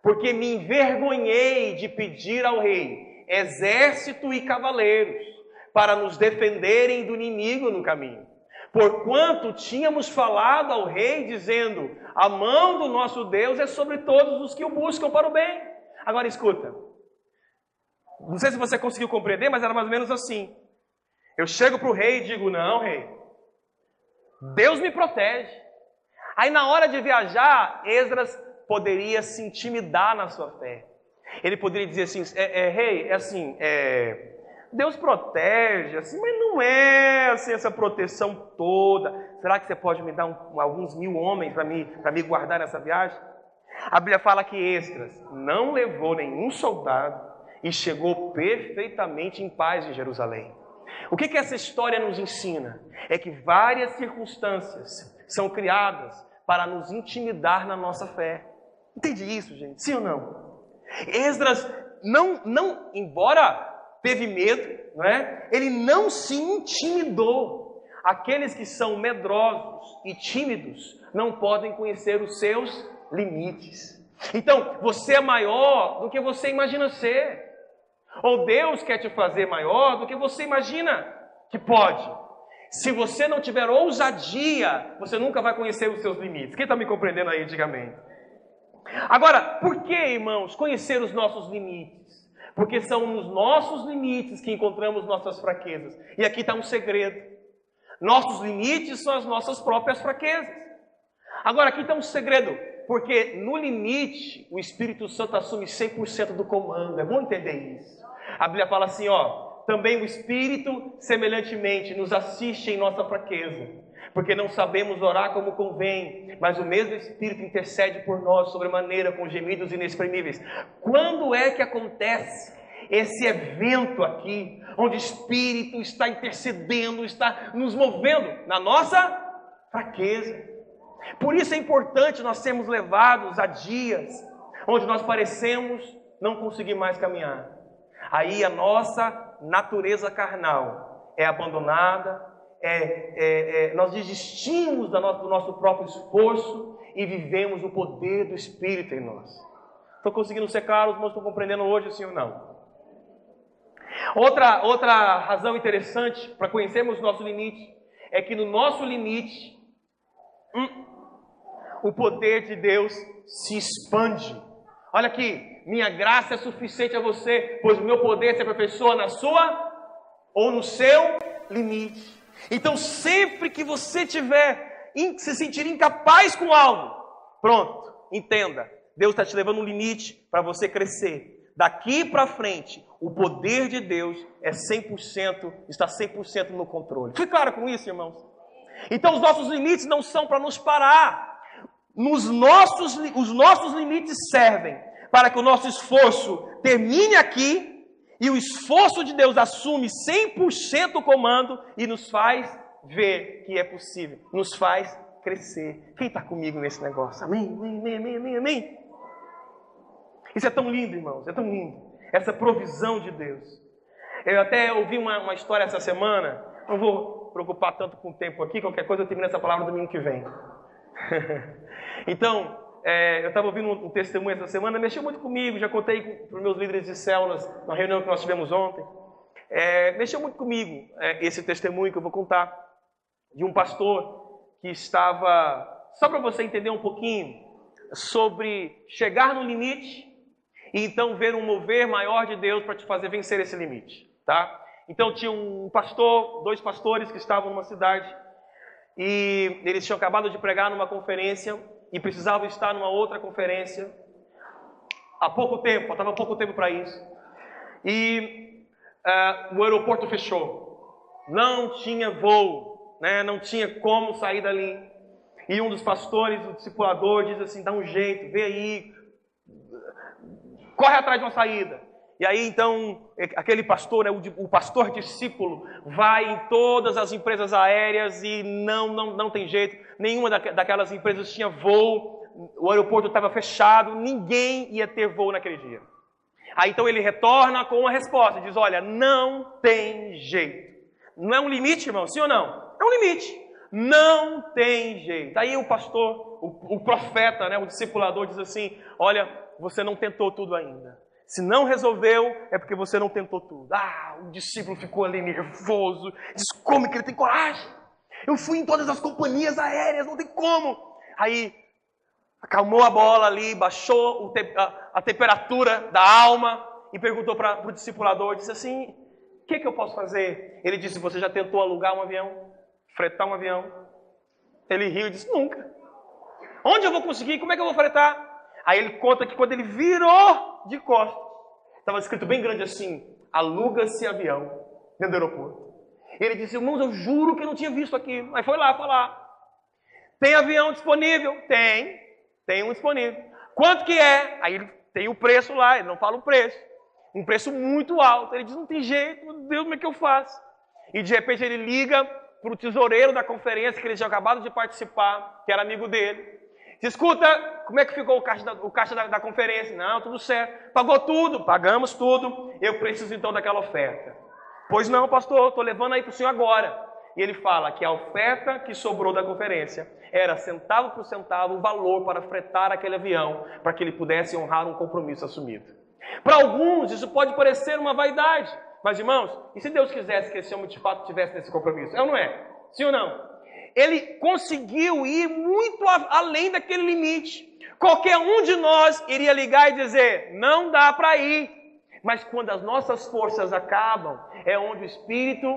porque me envergonhei de pedir ao rei exército e cavaleiros para nos defenderem do inimigo no caminho. Porquanto tínhamos falado ao rei, dizendo: a mão do nosso Deus é sobre todos os que o buscam para o bem. Agora escuta. Não sei se você conseguiu compreender, mas era mais ou menos assim. Eu chego para o rei e digo: não, rei, Deus me protege. Aí na hora de viajar, Esdras poderia se intimidar na sua fé. Ele poderia dizer assim: rei, Deus protege, assim, mas não é assim, essa proteção toda. Será que você pode me dar alguns mil homens para me guardar nessa viagem? A Bíblia fala que Esdras não levou nenhum soldado e chegou perfeitamente em paz em Jerusalém. O que essa história nos ensina? É que várias circunstâncias são criadas para nos intimidar na nossa fé. Entende isso, gente? Sim ou não? Esdras embora teve medo, não é? Ele não se intimidou. Aqueles que são medrosos e tímidos não podem conhecer os seus limites. Então, você é maior do que você imagina ser. Ou Deus quer te fazer maior do que você imagina que pode. Se você não tiver ousadia, você nunca vai conhecer os seus limites. Quem está me compreendendo aí, diga amém. Agora, por que, irmãos, conhecer os nossos limites? Porque são nos nossos limites que encontramos nossas fraquezas. E aqui está um segredo. Nossos limites são as nossas próprias fraquezas. Agora, aqui está um segredo. Porque no limite, o Espírito Santo assume 100% do comando. É bom entender isso. A Bíblia fala assim, também o Espírito, semelhantemente, nos assiste em nossa fraqueza. Porque não sabemos orar como convém, mas o mesmo Espírito intercede por nós sobremaneira com gemidos inexprimíveis. Quando é que acontece esse evento aqui, onde o Espírito está intercedendo, está nos movendo na nossa fraqueza? Por isso é importante nós sermos levados a dias onde nós parecemos não conseguir mais caminhar. Aí a nossa natureza carnal é abandonada, nós desistimos do nosso próprio esforço e vivemos o poder do Espírito em nós. Estou conseguindo ser claro, os irmãos estão compreendendo hoje, sim ou não? Outra razão interessante para conhecermos o nosso limite é que no nosso limite o poder de Deus se expande. Olha aqui, minha graça é suficiente a você, pois o meu poder se aperfeiçoa na sua ou no seu limite. Então sempre que você se sentir incapaz com algo, pronto, entenda, Deus está te levando um limite para você crescer. Daqui para frente, o poder de Deus está 100% no controle. Fique claro com isso, irmãos? Então os nossos limites não são para nos parar. Os nossos limites servem para que o nosso esforço termine aqui e o esforço de Deus assume 100% o comando e nos faz ver que é possível, nos faz crescer. Quem está comigo nesse negócio? Amém, amém, amém, amém, amém. Isso é tão lindo, irmãos, é tão lindo. Essa provisão de Deus. Eu até ouvi uma história essa semana, não vou preocupar tanto com o tempo aqui, qualquer coisa eu termino essa palavra domingo que vem. Então, eu estava ouvindo um testemunho essa semana, mexeu muito comigo, já contei para os meus líderes de células na reunião que nós tivemos ontem. Mexeu muito comigo esse testemunho que eu vou contar, de um pastor que estava, só para você entender um pouquinho, sobre chegar no limite e então ver um mover maior de Deus para te fazer vencer esse limite, tá? Então tinha dois pastores que estavam numa cidade e eles tinham acabado de pregar numa conferência e precisavam estar numa outra conferência há pouco tempo, faltava pouco tempo para isso. E o aeroporto fechou, não tinha voo, né? Não tinha como sair dali. E um dos pastores, o discipulador, diz assim, dá um jeito, vê aí, corre atrás de uma saída. E aí então, aquele pastor, o pastor discípulo, vai em todas as empresas aéreas e não tem jeito. Nenhuma daquelas empresas tinha voo, o aeroporto estava fechado, ninguém ia ter voo naquele dia. Aí então ele retorna com uma resposta, diz, olha, não tem jeito. Não é um limite, irmão, sim ou não? É um limite. Não tem jeito. Aí o pastor, o profeta, né, o discipulador diz assim, olha, você não tentou tudo ainda. Se não resolveu, é porque você não tentou tudo. O discípulo ficou ali nervoso. Diz, como que ele tem coragem? Eu fui em todas as companhias aéreas, não tem como. Aí, acalmou a bola ali, baixou a temperatura da alma e perguntou para o discipulador, disse assim, o que eu posso fazer? Ele disse, você já tentou alugar um avião? Fretar um avião? Ele riu e disse, nunca. Onde eu vou conseguir? Como é que eu vou fretar? Aí ele conta que quando ele virou de costas, estava escrito bem grande assim, aluga-se avião dentro do aeroporto. Ele disse, irmãos, eu juro que eu não tinha visto aquilo. Aí foi lá falar. Tem avião disponível? Tem um disponível. Quanto que é? Aí ele tem o preço lá, ele não fala o preço. Um preço muito alto. Ele diz, não tem jeito, meu Deus, como é que eu faço? E de repente ele liga para o tesoureiro da conferência, que eles tinham acabado de participar, que era amigo dele. Diz, escuta, como é que ficou o caixa da conferência? Não, tudo certo. Pagou tudo? Pagamos tudo. Eu preciso então daquela oferta. Pois não, pastor, estou levando aí para o senhor agora. E ele fala que a oferta que sobrou da conferência era centavo por centavo o valor para fretar aquele avião, para que ele pudesse honrar um compromisso assumido. Para alguns isso pode parecer uma vaidade, mas irmãos, e se Deus quisesse que esse homem de fato tivesse nesse compromisso? É ou não é? Sim ou não? Ele conseguiu ir muito além daquele limite. Qualquer um de nós iria ligar e dizer, não dá para ir. Mas quando as nossas forças acabam, é onde o Espírito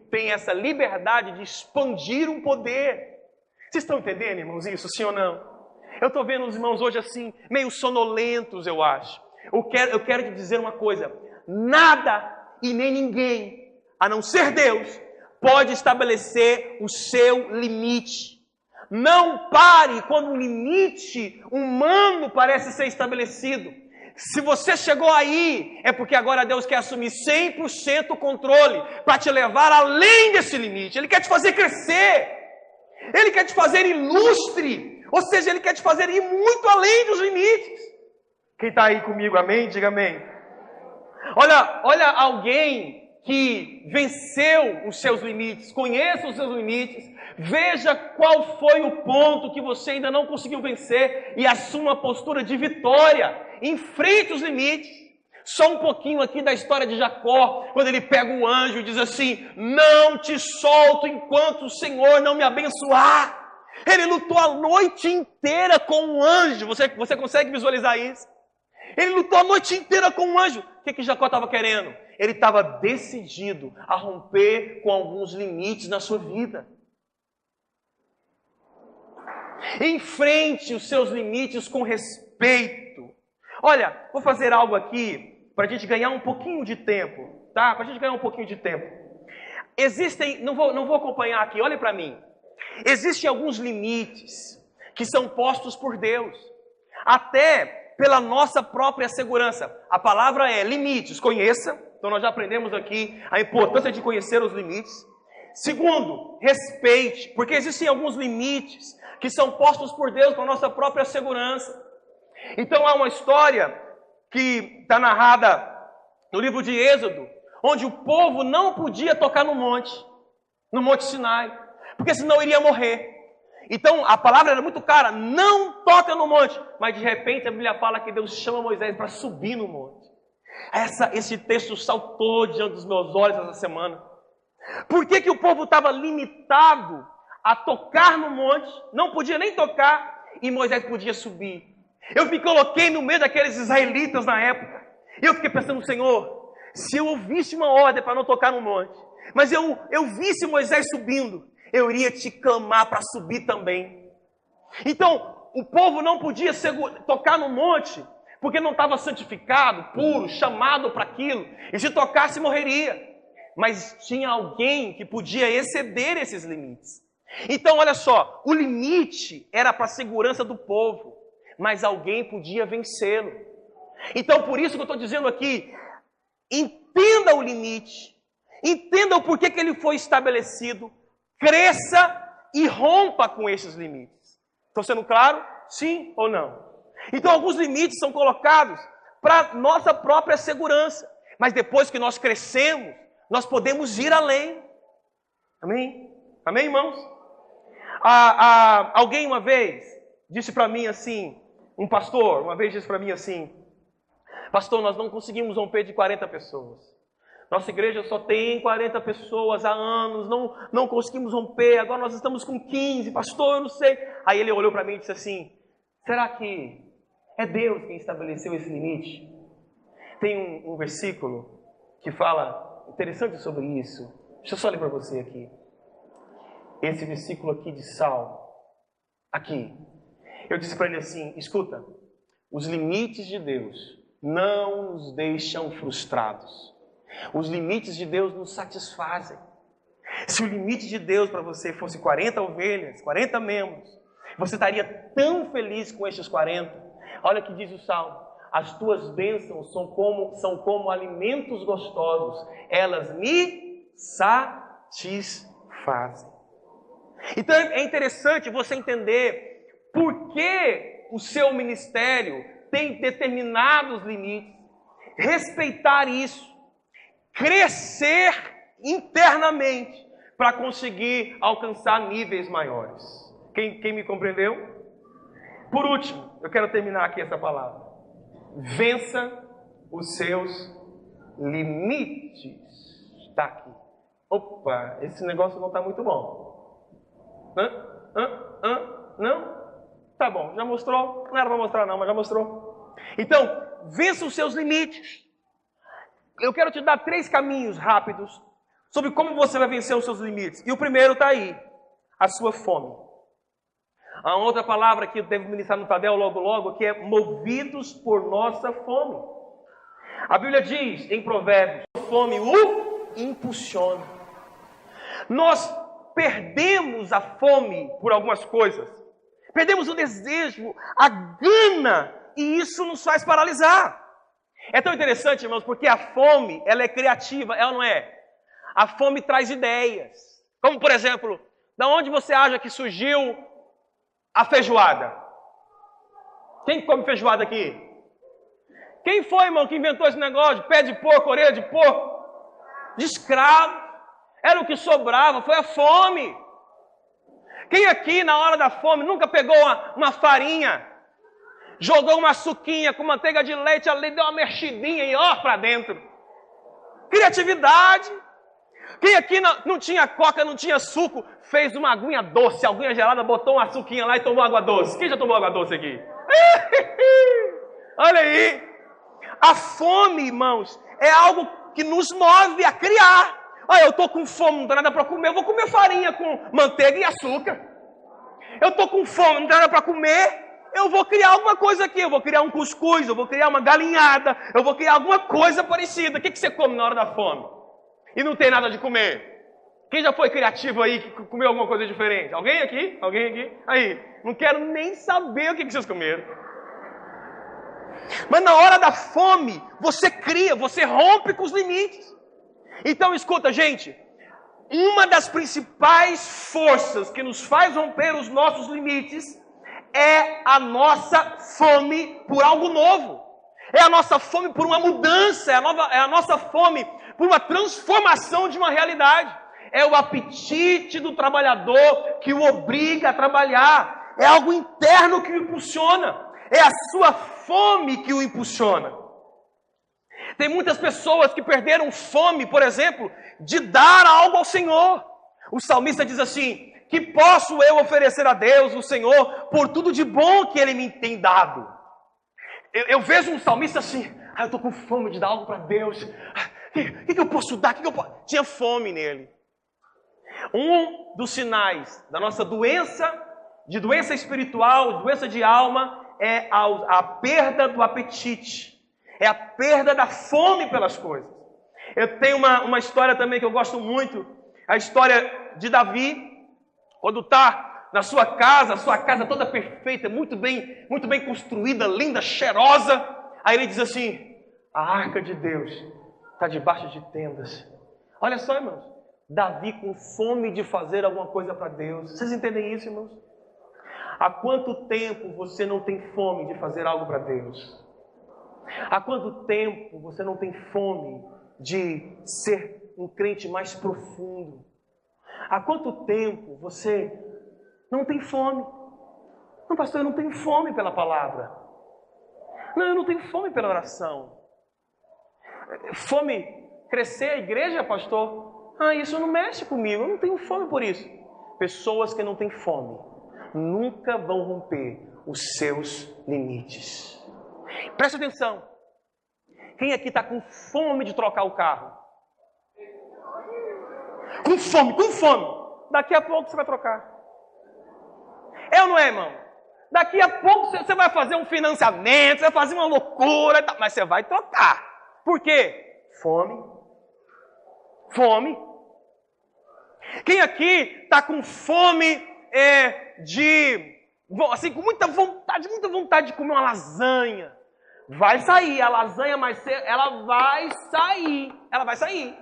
tem essa liberdade de expandir um poder. Vocês estão entendendo, irmãos, isso, sim ou não? Eu estou vendo os irmãos hoje assim, meio sonolentos, eu acho. Eu quero te dizer uma coisa. Nada e nem ninguém, a não ser Deus, pode estabelecer o seu limite. Não pare quando o limite humano parece ser estabelecido. Se você chegou aí, é porque agora Deus quer assumir 100% o controle para te levar além desse limite. Ele quer te fazer crescer. Ele quer te fazer ilustre. Ou seja, Ele quer te fazer ir muito além dos limites. Quem está aí comigo, amém? Diga amém. Olha alguém que venceu os seus limites, conheça os seus limites, veja qual foi o ponto que você ainda não conseguiu vencer e assuma uma postura de vitória, enfrente os limites. Só um pouquinho aqui da história de Jacó, quando ele pega o anjo e diz assim, não te solto enquanto o Senhor não me abençoar. Ele lutou a noite inteira com um anjo, você consegue visualizar isso? Ele lutou a noite inteira com um anjo. O que Jacó estava querendo? Ele estava decidido a romper com alguns limites na sua vida. Enfrente os seus limites com respeito. Olha, vou fazer algo aqui para a gente ganhar um pouquinho de tempo, tá? Para a gente ganhar um pouquinho de tempo. Existem, não vou acompanhar aqui, olhe para mim. Existem alguns limites que são postos por Deus, até pela nossa própria segurança. A palavra é limites, conheça. Então nós já aprendemos aqui a importância de conhecer os limites. Segundo, respeite, porque existem alguns limites que são postos por Deus para a nossa própria segurança. Então há uma história que está narrada no livro de Êxodo, onde o povo não podia tocar no Monte Sinai, porque senão iria morrer. Então a palavra era muito clara, não toca no monte. Mas de repente a Bíblia fala que Deus chama Moisés para subir no monte. Esse texto saltou diante dos meus olhos essa semana. Por que o povo estava limitado a tocar no monte, não podia nem tocar, e Moisés podia subir? Eu me coloquei no meio daqueles israelitas na época, e eu fiquei pensando, Senhor, se eu ouvisse uma ordem para não tocar no monte, mas eu visse Moisés subindo, eu iria te clamar para subir também. Então, o povo não podia tocar no monte, porque não estava santificado, puro, chamado para aquilo, e se tocasse morreria. Mas tinha alguém que podia exceder esses limites. Então, olha só, o limite era para a segurança do povo, mas alguém podia vencê-lo. Então, por isso que eu estou dizendo aqui, entenda o limite, entenda o porquê que ele foi estabelecido, cresça e rompa com esses limites. Estou sendo claro? Sim ou não? Então, alguns limites são colocados para nossa própria segurança, mas depois que nós crescemos, nós podemos ir além. Amém? Amém, irmãos? Alguém uma vez disse para mim assim, um pastor uma vez disse para mim assim, pastor, nós não conseguimos romper de 40 pessoas. Nossa igreja só tem 40 pessoas há anos, não conseguimos romper, agora nós estamos com 15, pastor, eu não sei. Aí ele olhou para mim e disse assim, será que é Deus quem estabeleceu esse limite? Tem um versículo que fala interessante sobre isso. Deixa eu só ler para você aqui. Esse versículo aqui de Salmo. Aqui. Eu disse para ele assim, escuta, os limites de Deus não nos deixam frustrados. Os limites de Deus nos satisfazem. Se o limite de Deus para você fosse 40 ovelhas, 40 membros, você estaria tão feliz com estes 40. Olha o que diz o Salmo. As tuas bênçãos são como alimentos gostosos. Elas me satisfazem. Então é interessante você entender por que o seu ministério tem determinados limites. Respeitar isso. crescer internamente para conseguir alcançar níveis maiores. Quem me compreendeu? Por último, eu quero terminar aqui essa palavra. Vença os seus limites. Está aqui. Opa, esse negócio não está muito bom. Não? Tá bom, já mostrou? Não era para mostrar não, mas já mostrou. Então, vença os seus limites. Eu quero te dar 3 caminhos rápidos sobre como você vai vencer os seus limites. E o primeiro está aí, a sua fome. Há outra palavra que eu devo ministrar no Tadel logo, que é movidos por nossa fome. A Bíblia diz em Provérbios, a fome o impulsiona. Nós perdemos a fome por algumas coisas. Perdemos o desejo, a gana, e isso nos faz paralisar. É tão interessante, irmãos, porque a fome, ela é criativa, ela não é? A fome traz ideias. Como, por exemplo, da onde você acha que surgiu a feijoada? Quem come feijoada aqui? Quem foi, irmão, que inventou esse negócio de pé de porco, orelha de porco? De escravo. Era o que sobrava, foi a fome. Quem aqui, na hora da fome, nunca pegou uma farinha, jogou uma suquinha com manteiga de leite ali, deu uma mexidinha e ó para dentro? Criatividade. Quem aqui não tinha coca, não tinha suco, fez uma aguinha doce, aguinha gelada, botou uma suquinha lá e tomou água doce? Quem já tomou água doce aqui? Olha aí. A fome, irmãos, é algo que nos move a criar. Olha, eu estou com fome, não dá nada para comer, eu vou comer farinha com manteiga e açúcar. Eu estou com fome, não dá nada para comer, eu vou criar alguma coisa aqui. Eu vou criar um cuscuz, eu vou criar uma galinhada, eu vou criar alguma coisa parecida. O que você come na hora da fome? E não tem nada de comer? Quem já foi criativo aí, que comeu alguma coisa diferente? Alguém aqui? Alguém aqui? Aí, não quero nem saber o que vocês comeram. Mas na hora da fome, você cria, você rompe com os limites. Então escuta, gente, uma das principais forças que nos faz romper os nossos limites é a nossa fome por algo novo. É a nossa fome por uma mudança, é a nossa fome por uma transformação de uma realidade. É o apetite do trabalhador que o obriga a trabalhar. É algo interno que o impulsiona. É a sua fome que o impulsiona. Tem muitas pessoas que perderam fome, por exemplo, de dar algo ao Senhor. O salmista diz assim: que posso eu oferecer a Deus, o Senhor, por tudo de bom que Ele me tem dado? Eu vejo um salmista assim: eu estou com fome de dar algo para Deus. O que eu posso dar? Tinha fome nele. Um dos sinais da nossa doença, de doença espiritual, doença de alma, é a perda do apetite. É a perda da fome pelas coisas. Eu tenho uma história também que eu gosto muito. A história de Davi, quando está na sua casa toda perfeita, muito bem construída, linda, cheirosa. Aí ele diz assim: a arca de Deus está debaixo de tendas. Olha só, irmãos, Davi com fome de fazer alguma coisa para Deus. Vocês entendem isso, irmãos? Há quanto tempo você não tem fome de fazer algo para Deus? Há quanto tempo você não tem fome de ser um crente mais profundo? Há quanto tempo você não tem fome? Não, pastor, eu não tenho fome pela palavra. Não, eu não tenho fome pela oração. Fome, crescer a igreja, pastor? Isso não mexe comigo, eu não tenho fome por isso. Pessoas que não têm fome nunca vão romper os seus limites. Presta atenção. Quem aqui está com fome de trocar o carro? Com fome. Daqui a pouco você vai trocar. É ou não é, irmão? Daqui a pouco você vai fazer um financiamento, você vai fazer uma loucura, mas você vai trocar. Por quê? Fome. Quem aqui está com fome assim, com muita vontade de comer uma lasanha? Vai sair a lasanha, mas ela vai sair.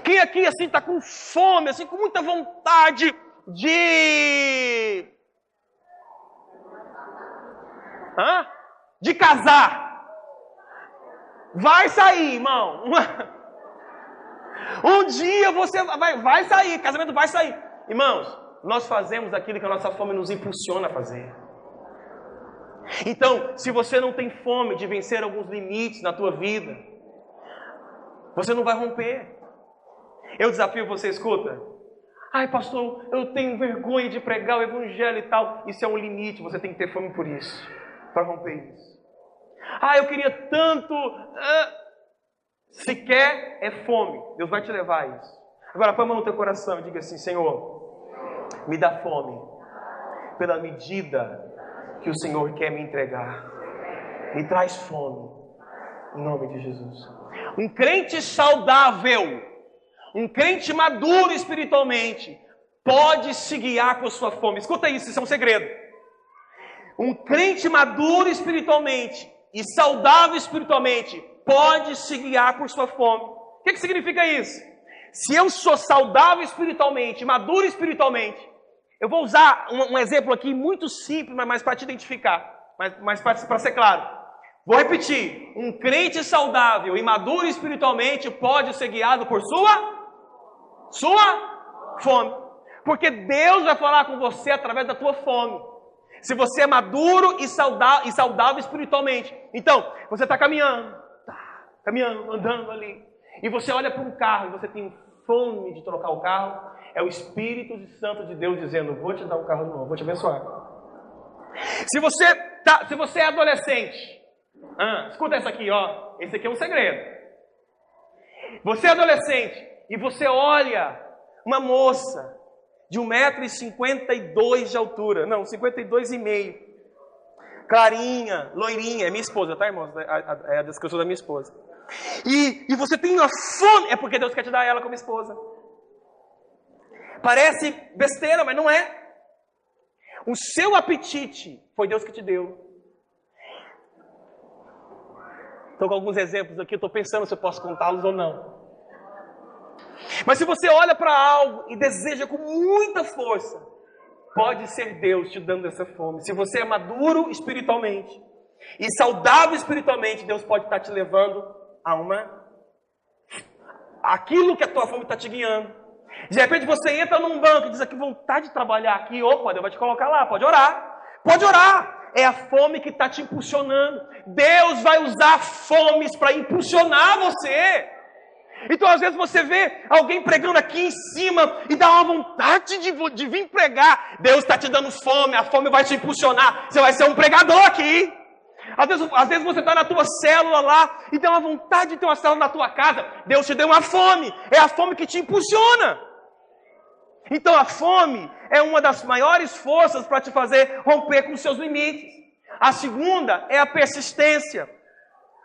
Quem aqui assim está com fome, assim, com muita vontade de casar? Vai sair, irmão. Um dia você vai sair, casamento vai sair. Irmãos, nós fazemos aquilo que a nossa fome nos impulsiona a fazer. Então, se você não tem fome de vencer alguns limites na tua vida, você não vai romper. Eu desafio você, escuta. Ai, pastor, eu tenho vergonha de pregar o evangelho e tal. Isso é um limite, você tem que ter fome por isso, para romper isso. Ah, eu queria tanto. Se quer, é fome. Deus vai te levar a isso. Agora, põe a mão no teu coração e diga assim: Senhor, me dá fome pela medida que o Senhor quer me entregar. Me traz fome, em nome de Jesus. Um crente saudável, um crente maduro espiritualmente, pode se guiar por sua fome. Escuta isso é um segredo. Um crente maduro espiritualmente e saudável espiritualmente pode se guiar por sua fome. O que significa isso? Se eu sou saudável espiritualmente, maduro espiritualmente, eu vou usar um exemplo aqui muito simples, mas para te identificar, mas para ser claro. Vou repetir. Um crente saudável e maduro espiritualmente pode ser guiado por sua fome. Porque Deus vai falar com você através da tua fome. Se você é maduro e saudável espiritualmente. Então, você está caminhando, andando ali. E você olha para um carro e você tem fome de trocar o carro. É o Espírito Santo de Deus dizendo: vou te dar um carro novo, vou te abençoar. Se você é adolescente, escuta essa aqui, ó. Esse aqui é um segredo. Você é adolescente e você olha uma moça de 1,52 m de altura. Não, 52,5. Clarinha, loirinha. É minha esposa, tá, irmão? É a descrição da minha esposa. E você tem uma fome. É porque Deus quer te dar ela como esposa. Parece besteira, mas não é. O seu apetite foi Deus que te deu. Estou com alguns exemplos aqui, estou pensando se eu posso contá-los ou não. Mas se você olha para algo e deseja com muita força, pode ser Deus te dando essa fome. Se você é maduro espiritualmente e saudável espiritualmente, Deus pode estar te levando a aquilo que a tua fome está te guiando. De repente você entra num banco e diz: que vontade de trabalhar aqui. Opa, Deus vai te colocar lá, pode orar. Pode orar. É a fome que está te impulsionando. Deus vai usar fomes para impulsionar você. Então às vezes você vê alguém pregando aqui em cima e dá uma vontade de vir pregar. Deus está te dando fome, a fome vai te impulsionar. Você vai ser um pregador aqui. Às vezes você está na tua célula lá e tem uma vontade de ter uma célula na tua casa. Deus te deu uma fome. É a fome que te impulsiona. Então a fome é uma das maiores forças para te fazer romper com os seus limites. A segunda é a persistência.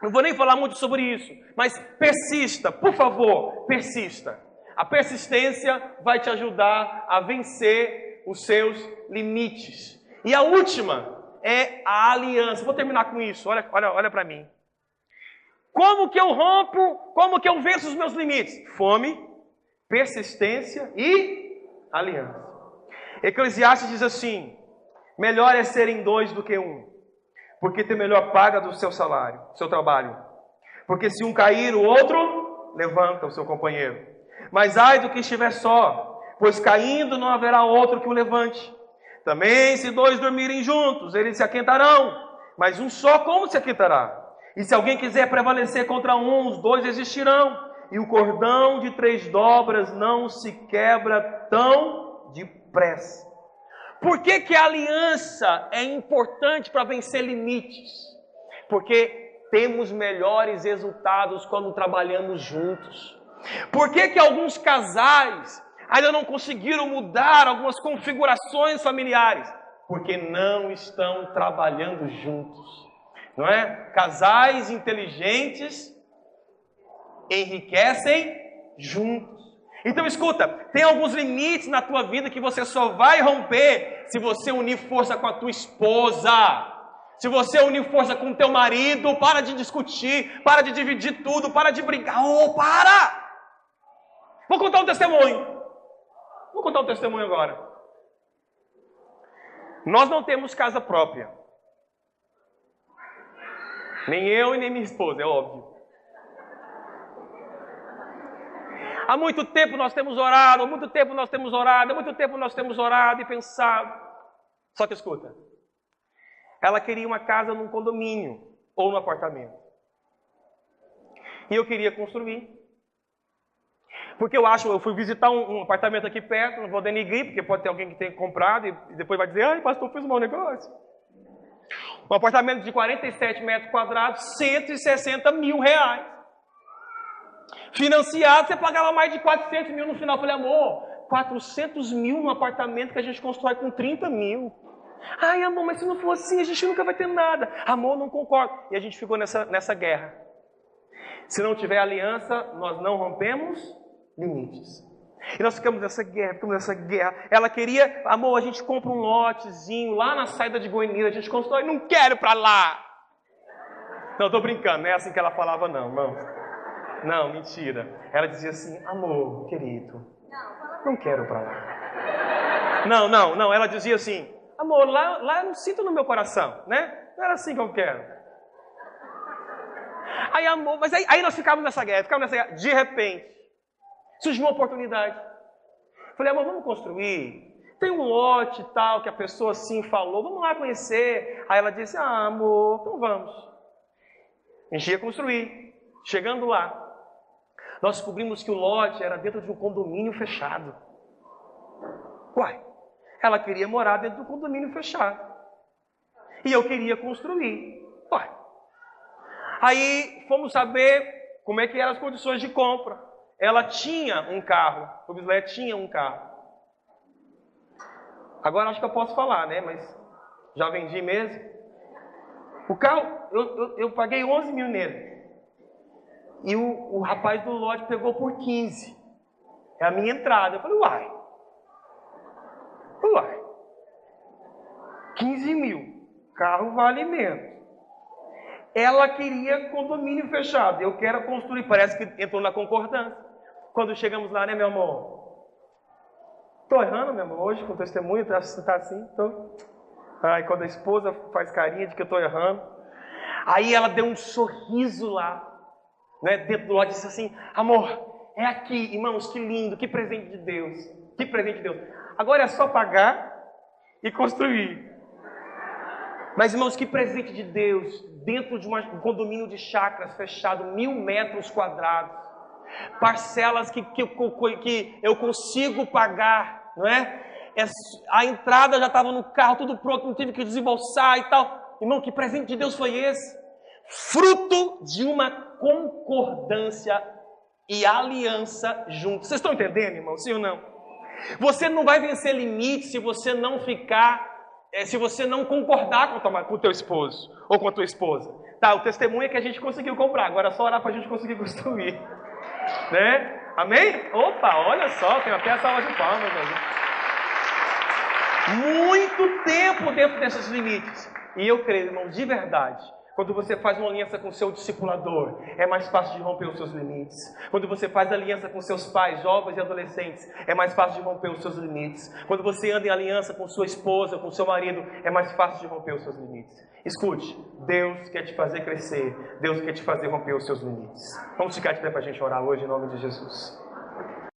Não vou nem falar muito sobre isso, mas persista, por favor, persista. A persistência vai te ajudar a vencer os seus limites. E a última é a aliança. Vou terminar com isso, olha para mim. Como que eu rompo, como que eu venço os meus limites? Fome, persistência e aliança. Eclesiastes diz assim: melhor é serem dois do que um, porque tem melhor paga do seu salário, do seu trabalho. Porque se um cair, o outro levanta o seu companheiro. Mas ai do que estiver só, pois caindo não haverá outro que o levante. Também se dois dormirem juntos, eles se aquentarão, mas um só como se aquentará? E se alguém quiser prevalecer contra um, os dois existirão. E o cordão de 3 dobras não se quebra tão depressa. Por que a aliança é importante para vencer limites? Porque temos melhores resultados quando trabalhamos juntos. Por que alguns casais ainda não conseguiram mudar algumas configurações familiares? Porque não estão trabalhando juntos. Não é? Casais inteligentes enriquecem juntos. Então escuta, tem alguns limites na tua vida que você só vai romper se você unir força com a tua esposa. Se você unir força com o teu marido. Para de discutir, para de dividir tudo, para de brigar. Para! Vou contar um testemunho. Agora. Nós não temos casa própria. Nem eu e nem minha esposa, é óbvio. Há muito tempo nós temos orado, há muito tempo nós temos orado, há muito tempo nós temos orado e pensado. Só que escuta, ela queria uma casa num condomínio ou num apartamento. E eu queria construir. Porque eu fui visitar um apartamento aqui perto, não vou denigrir, porque pode ter alguém que tenha comprado e depois vai dizer, ai pastor, fiz um mau negócio. Um apartamento de 47 metros quadrados, 160 mil reais. Financiado, você pagava mais de 400 mil no final. Eu falei, amor, 400 mil num apartamento que a gente constrói com 30 mil. Ai, amor, mas se não for assim, a gente nunca vai ter nada. Amor, não concordo. E a gente ficou nessa guerra. Se não tiver aliança, nós não rompemos limites. E nós ficamos nessa guerra. Ela queria, amor, a gente compra um lotezinho lá na saída de Goiânia, a gente constrói, não quero para lá. Não, estou brincando, não é assim que ela falava não, irmão. Não, mentira. Ela dizia assim, amor, querido, não quero para lá. Não, ela dizia assim, amor, lá eu não sinto no meu coração, né? Não era assim que eu quero. Aí, amor, mas aí nós ficávamos nessa guerra. De repente, surgiu uma oportunidade. Falei, amor, vamos construir. Tem um lote e tal, que a pessoa assim falou, vamos lá conhecer. Aí ela disse, amor, então vamos. A gente ia construir. Chegando lá, nós descobrimos que o lote era dentro de um condomínio fechado. Uai, ela queria morar dentro do condomínio fechado. E eu queria construir. Uai. Aí fomos saber como é que eram as condições de compra. Ela tinha um carro, o Bisleia tinha um carro. Agora acho que eu posso falar, né? Mas já vendi mesmo. O carro, eu paguei 11 mil nele. E o rapaz do lote pegou por 15. É a minha entrada. Eu falei, uai. 15 mil. Carro vale menos. Ela queria condomínio fechado. Eu quero construir. Parece que entrou na concordância. Quando chegamos lá, né, meu amor? Tô errando, meu amor, hoje com testemunho, tá assim, tô. Ai, quando a esposa faz carinha de que eu tô errando. Aí ela deu um sorriso lá, né, dentro do lote, disse assim, amor, é aqui, irmãos, que lindo, que presente de Deus. Que presente de Deus. Agora é só pagar e construir. Mas, irmãos, que presente de Deus, dentro de um condomínio de chácaras fechado, 1000 metros quadrados. Parcelas que eu consigo pagar, não é? A entrada já estava no carro, tudo pronto, não tive que desembolsar e tal. Irmão, que presente de Deus foi esse? Fruto de uma concordância e aliança juntos. Vocês estão entendendo, irmão? Sim ou não? Você não vai vencer limites se você não se você não concordar com o teu esposo ou com a tua esposa. Tá, o testemunho é que a gente conseguiu comprar, agora é só orar para a gente conseguir construir. Né? Amém? Opa, olha só, tem até a salva de palmas ali. Muito tempo dentro desses limites. E eu creio, irmão, de verdade, quando você faz uma aliança com o seu discipulador, é mais fácil de romper os seus limites. Quando você faz aliança com seus pais, jovens e adolescentes, é mais fácil de romper os seus limites. Quando você anda em aliança com sua esposa, com seu marido, é mais fácil de romper os seus limites. Escute, Deus quer te fazer crescer, Deus quer te fazer romper os seus limites. Vamos ficar de pé para a gente orar hoje em nome de Jesus.